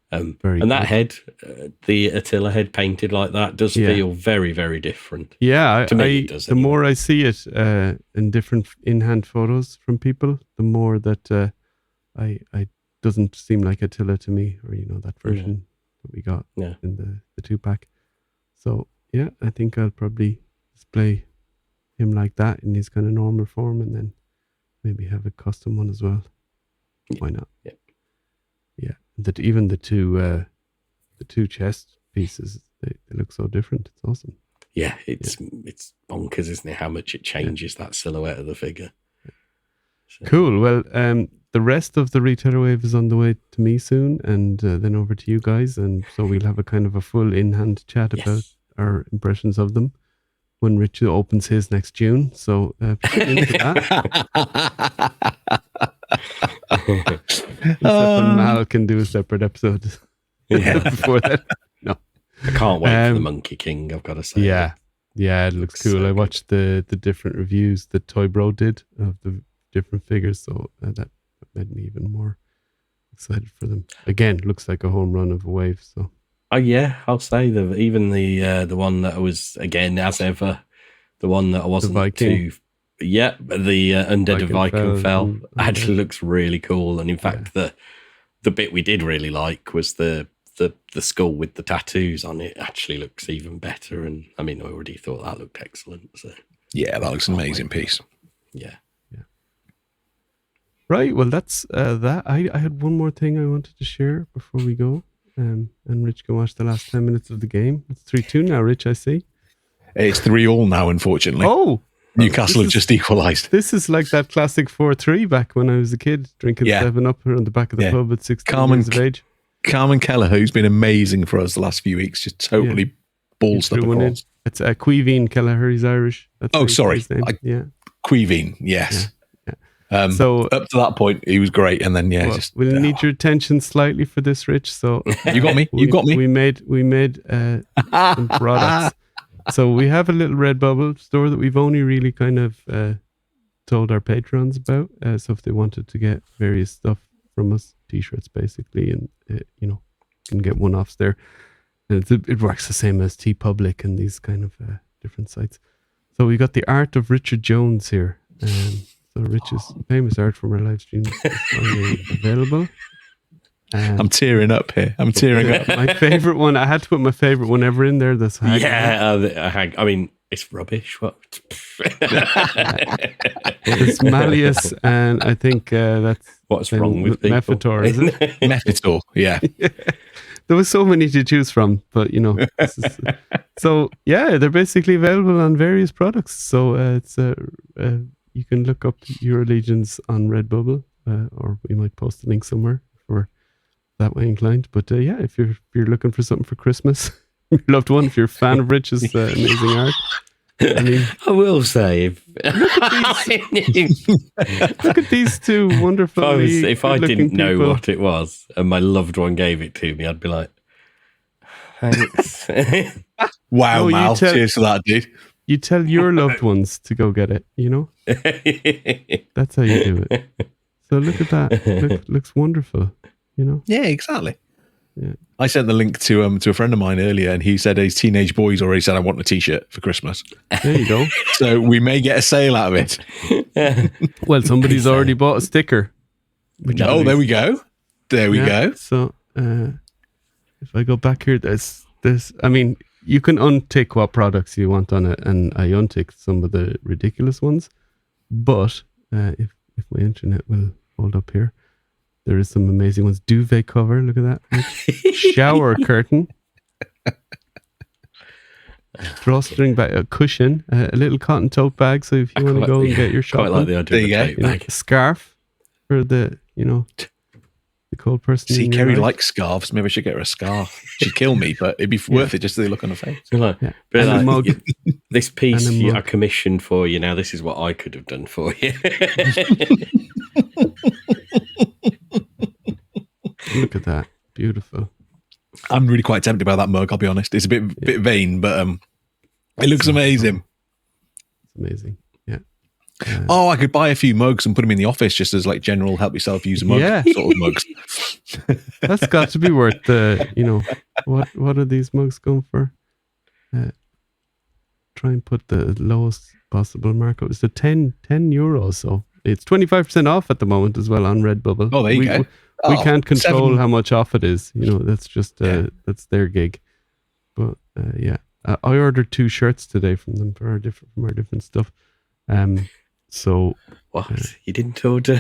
S2: Very
S4: and that
S2: cool.
S4: head, the Attila head painted like that, does feel very, very different.
S2: Yeah,
S4: to me, it does.
S2: The more I see it in different in-hand photos from people, the more that I doesn't seem like Attila to me, or that version that we got in the 2-pack. So yeah, I think I'll probably display him like that in his kind of normal form, and then maybe have a custom one as well. Why not?
S4: Yeah.
S2: That even the two chest pieces, they look so different. It's awesome.
S4: Yeah, it's bonkers, isn't it? How much it changes that silhouette of the figure. So.
S2: Cool. Well, the rest of the retailer wave is on the way to me soon, and then over to you guys, and so we'll have a kind of a full in-hand chat about our impressions of them when Richard opens his next June. So put into that. Mal can do a separate episode before that. No,
S4: I can't wait for the Monkey King, I've got to say.
S2: Yeah, it looks cool. I watched the different reviews that Toy Bro did of the different figures, so that made me even more excited for them. Again, looks like a home run of a wave. So.
S4: Oh yeah, I'll say even the one that was, again, as ever, the one that I wasn't too. Yeah, the Undead of Viking Fell actually looks really cool, and in fact, the bit we did really like was the skull with the tattoos on it. Actually, looks even better, and I mean, I already thought that looked excellent. So
S3: yeah, that looks an amazing piece.
S4: Yeah.
S2: Right. Well, that's that. I had one more thing I wanted to share before we go. And Rich can watch the last 10 minutes of the game. It's 3-2 now, Rich, I see.
S3: It's 3-3 now, unfortunately.
S2: Oh!
S3: Newcastle have just equalised.
S2: This is like that classic 4-3 back when I was a kid, drinking 7-Up around the back of the pub at 16 years of age.
S3: Carmen Kelleher, who's been amazing for us the last few weeks, just totally balls up across.
S2: It's Queeveen Kelleher, he's Irish. That's
S3: sorry.
S2: His name.
S3: Queeveen, yes.
S2: Yeah. So
S3: up to that point, he was great, and then
S2: we'll need your attention slightly for this, Rich. So
S3: you got me. You got me.
S2: We made some products. So we have a little Redbubble store that we've only really kind of told our patrons about. So if they wanted to get various stuff from us, t-shirts basically, and you can get one-offs there. And it works the same as TeePublic and these kind of different sites. So we got the art of Richard Jones here. So Rich's famous art from our live stream is finally available.
S3: I'm tearing up here. I'm tearing up.
S2: My favorite one. I had to put my favorite one ever in there. That's Hag.
S4: I mean, it's rubbish. What?
S2: It's Malleus, and I think that's
S4: what's wrong with people.
S2: Mephitor, is it?
S3: Mephitor, yeah.
S2: There was so many to choose from, but so yeah, they're basically available on various products. So it's you can look up Your Legions on Redbubble, or we might post a link somewhere for that way inclined. But yeah, if you're looking for something for Christmas, your loved one, if you're a fan of Rich's amazing art, I mean,
S4: I will say,
S2: look at these two wonderful.
S4: If I didn't know what it was and my loved one gave it to me, I'd be like, thanks.
S3: Wow, Mal, cheers for that, dude.
S2: You tell your loved ones to go get it, That's how you do it. So look at that. Looks wonderful,
S3: Yeah, exactly.
S2: Yeah.
S3: I sent the link to a friend of mine earlier, and he said his teenage boys already said, I want a t-shirt for Christmas.
S2: There you go.
S3: So we may get a sale out of it.
S2: Well, somebody's already bought a sticker.
S3: Oh, there we go. There we go.
S2: So if I go back here, there's. I mean, you can untick what products you want on it, and I unticked some of the ridiculous ones. But if my internet will hold up here, there is some amazing ones. Duvet cover, look at that. Shower curtain. Drawstring bag, a cushion, a little cotton tote bag. So if you want to go and get your shopping,
S4: quite like the idea of a tote bag.
S2: A scarf for the the cold person.
S3: See, Kerry likes scarves. Maybe I should get her a scarf. She'd kill me, but it'd be worth it just to look on her face.
S4: But this piece I commissioned for you. Now this is what I could have done for you.
S2: Look at that, beautiful.
S3: I'm really quite tempted by that mug. I'll be honest. It's a bit vain, but it looks amazing.
S2: It's amazing. Yeah.
S3: I could buy a few mugs and put them in the office just as like general help yourself use a mug sort of mugs.
S2: That's got to be worth the. What are these mugs going for? Try and put the lowest possible markup. It's a 10 euros, so it's 25% off at the moment as well on Redbubble.
S3: Oh, there you go.
S2: We can't control how much off it is. That's just that's their gig. But I ordered 2 shirts today from them from our different stuff. So
S4: what you didn't order?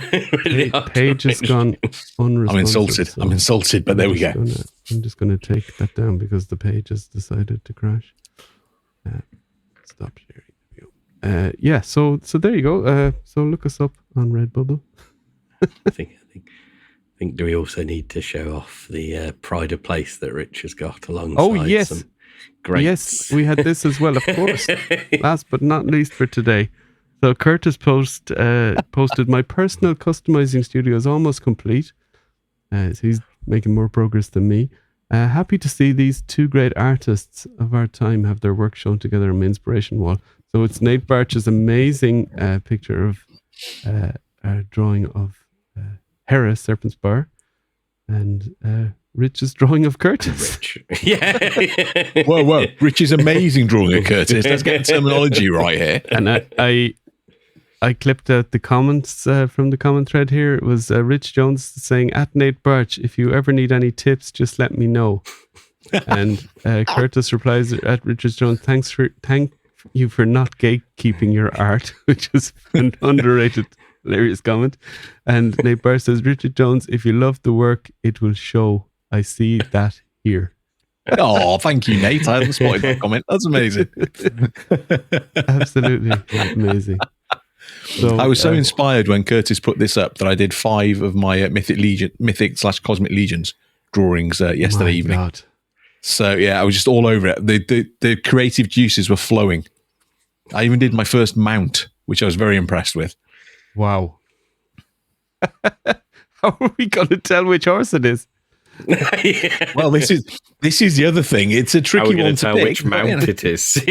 S2: Page has gone unresponsive.
S3: I'm insulted, but there we go.
S2: I'm just going to take that down because the page has decided to crash. Stop sharing. So there you go. So look us up on Redbubble.
S4: I think do we also need to show off the pride of place that Rich has got alongside some grapes?
S2: Yes, we had this as well, of course. Last but not least for today. So Curtis posted, my personal customizing studio is almost complete. So he's making more progress than me. Happy to see these 2 great artists of our time have their work shown together on my inspiration wall. So it's Nate Barch's amazing picture of a drawing of Hera, Serpent's Bar, and Rich's drawing of Curtis.
S4: Rich. Yeah.
S3: Whoa. Rich's amazing drawing of Curtis. Let's get the terminology right here.
S2: And I clipped out the comments from the comment thread here. It was Rich Jones saying, at Nate Barch, if you ever need any tips, just let me know. And Curtis replies at Richard Jones, thank you for not gatekeeping your art, which is an underrated, hilarious comment. And Nate Barch says, Richard Jones, if you love the work, it will show. I see that here.
S3: Oh, thank you, Nate. I hadn't spotted that comment. That's amazing.
S2: Absolutely amazing. So,
S3: I was so inspired when Curtis put this up that I did 5 of my Mythic/Cosmic Legions drawings yesterday evening. God. So yeah, I was just all over it. The creative juices were flowing. I even did my first mount, which I was very impressed with.
S2: Wow. How are we going to tell which horse it is?
S3: Yeah. Well, this is the other thing. It's a tricky one to
S4: tell
S3: pick.
S4: Which mount it is.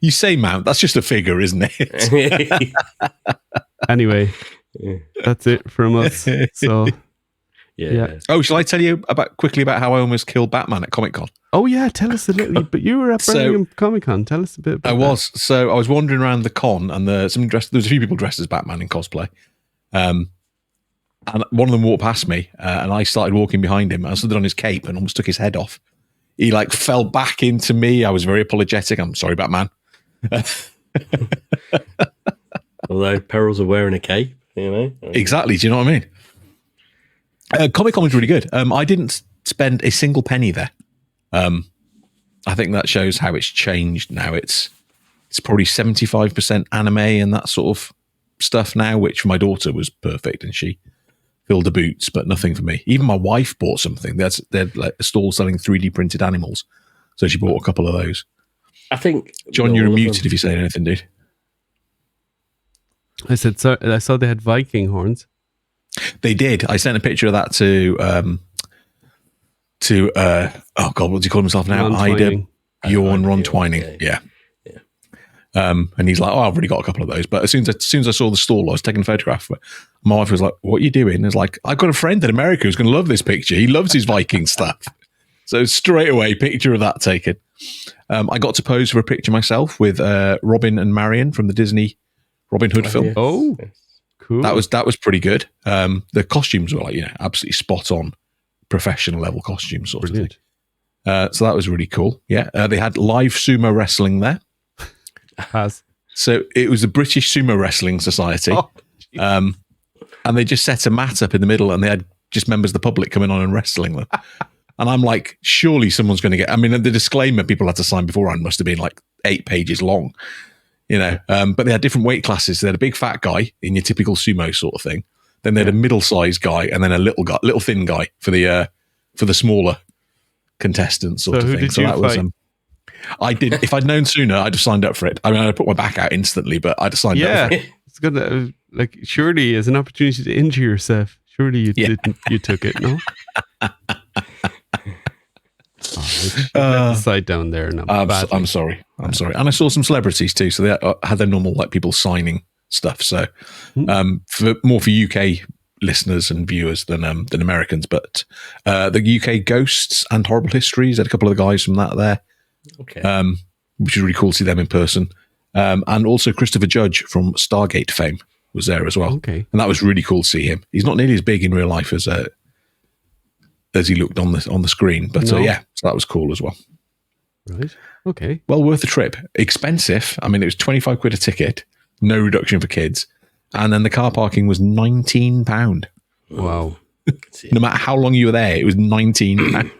S3: You say mount, that's just a figure, isn't it?
S2: Anyway, that's it from us. So yeah.
S3: Oh, shall I tell you quickly about how I almost killed Batman at Comic-Con?
S2: Oh yeah, tell us a little. But you were at Birmingham Comic-Con. Tell us a bit about that.
S3: So I was wandering around the con, and there was a few people dressed as Batman in cosplay. And one of them walked past me, and I started walking behind him. I stood on his cape and almost took his head off. He fell back into me. I was very apologetic. I'm sorry, Batman.
S4: Although perils of wearing a cape,
S3: Exactly. Do you know what I mean? Comic-Con was really good. I didn't spend a single penny there. I think that shows how it's changed now. It's probably 75% anime and that sort of stuff now, which for my daughter was perfect, and she filled the boots, but nothing for me. Even my wife bought something. They're like a stall selling 3D printed animals, so she bought a couple of those.
S4: I think
S3: John, you're muted if you say anything, dude.
S2: I said, so I saw they had Viking horns.
S3: They did. I sent a picture of that to oh god, what does he call himself now? Ron Twining. Yeah. And he's like, oh, I've already got a couple of those. But as soon as I saw the stall, I was taking a photograph. But my wife was like, what are you doing? And it's like, I've got a friend in America who's going to love this picture. He loves his Viking stuff. So straight away, picture of that taken. I got to pose for a picture myself with Robin and Marion from the Disney Robin Hood film.
S2: Yes. Oh, Cool.
S3: That was pretty good. The costumes were like, absolutely spot on, professional level costumes sort
S2: Brilliant.
S3: of thing. So that was really cool. Yeah. They had live sumo wrestling there. So it was the British Sumo Wrestling Society.
S2: Oh,
S3: and they just set a mat up in the middle and they had just members of the public coming on and wrestling them. And I'm like, surely someone's going to get, I mean, the disclaimer people had to sign beforehand must have been like 8 pages long, but they had different weight classes. They had a big fat guy in your typical sumo sort of thing. Then they had a middle-sized guy and then a little thin guy for the smaller contestants sort of thing. So that was, I did, if I'd known sooner, I'd have signed up for it. I mean, I'd put my back out instantly, but I'd have signed up for it.
S2: It's good. Surely as an opportunity to injure yourself, surely you didn't, you took it, no? Let the side down there.
S3: I'm sorry. And I saw some celebrities too. So they had their normal like people signing stuff. So for UK listeners and viewers than Americans, but the UK Ghosts and Horrible Histories had a couple of the guys from that there.
S4: Okay.
S3: Which is really cool to see them in person. And also Christopher Judge from Stargate fame was there as well.
S2: Okay.
S3: And that was really cool to see him. He's not nearly as big in real life as he looked on the screen. But so that was cool as well.
S2: Right. Okay.
S3: Well worth the trip. Expensive. I mean, it was 25 quid a ticket, no reduction for kids. And then the car parking was £19.
S2: Wow.
S3: No matter how long you were there, it was £19.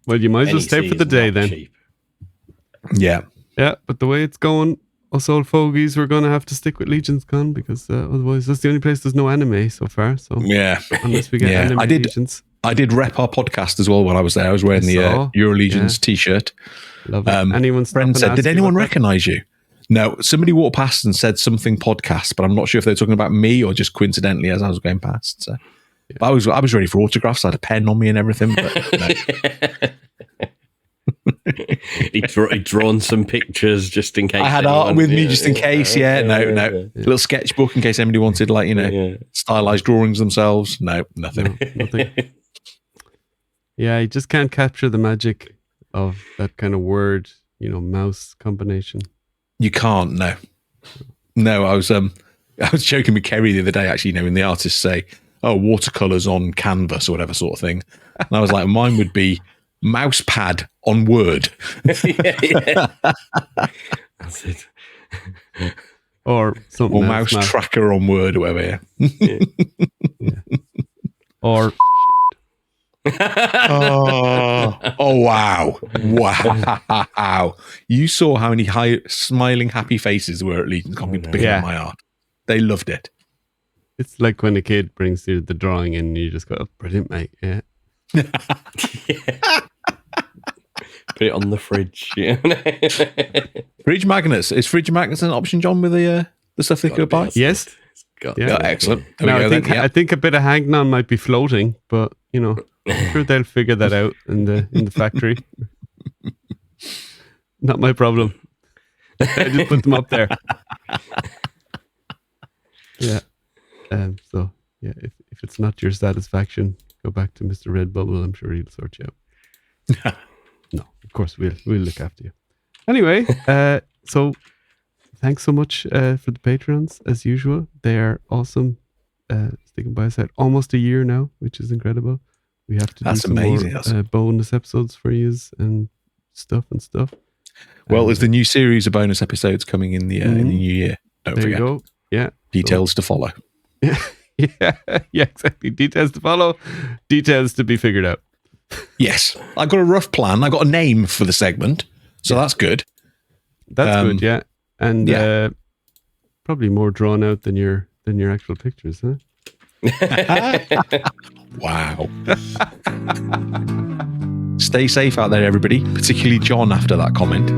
S2: Well, you might as well stay for the day then.
S4: Cheap.
S3: Yeah.
S2: Yeah, but the way it's going, us old fogies, we're going to have to stick with Legion's Con because otherwise that's the only place there's no anime so far. So
S3: yeah,
S2: unless we get anime Legions.
S3: I did rep our podcast as well when I was there. I was wearing the Eurolegions t-shirt.
S2: Love it.
S3: Friend said, did anyone recognize you? No, somebody walked past and said something podcast, but I'm not sure if they're talking about me or just coincidentally as I was going past. So but I was ready for autographs. I had a pen on me and everything. But no.
S2: He'd
S4: drawn some pictures just in case.
S3: I had art with me just in case. Yeah, no. Little sketchbook in case anybody wanted, stylized drawings themselves. No, nothing.
S2: No, nothing. Yeah, you just can't capture the magic of that kind of word, mouse combination.
S3: You can't. No. I was joking with Kerry the other day. Actually, when the artists say, "Oh, watercolors on canvas" or whatever sort of thing, and I was like, mine would be mouse pad on Word.
S4: Yeah. That's it.
S2: Or something
S3: or mouse tracker on Word or whatever. Yeah.
S2: Or
S3: oh wow. You saw how many smiling happy faces were at Legion's Con picking up my art. They loved it.
S2: It's like when a kid brings you the drawing and you just go, "Oh, brilliant, mate." Yeah.
S4: Put it on the fridge. Yeah.
S3: Fridge magnets. Is fridge magnets an option, John, with the stuff they could buy?
S2: Yes.
S3: Excellent.
S2: I think a bit of hangnail might be floating, but I'm sure they'll figure that out in the factory. Not my problem. I just put them up there. Yeah. So yeah, if it's not your satisfaction, go back to Mr. Redbubble. I'm sure he'll sort you out. No, of course we'll look after you. Anyway, so thanks so much for the patrons as usual. They are awesome. Sticking by us at almost a year now, which is incredible. We have to do some more bonus episodes for you and stuff.
S3: Well, there's the new series of bonus episodes coming in the new year. Don't forget.
S2: There you go. Yeah.
S3: Details to follow.
S2: Yeah, exactly. Details to follow, details to be figured out.
S3: Yes. I've got a rough plan. I've got a name for the segment. So that's good.
S2: That's good, yeah. And probably more drawn out than your actual pictures, huh?
S3: Wow. Stay safe out there, everybody, particularly John after that comment.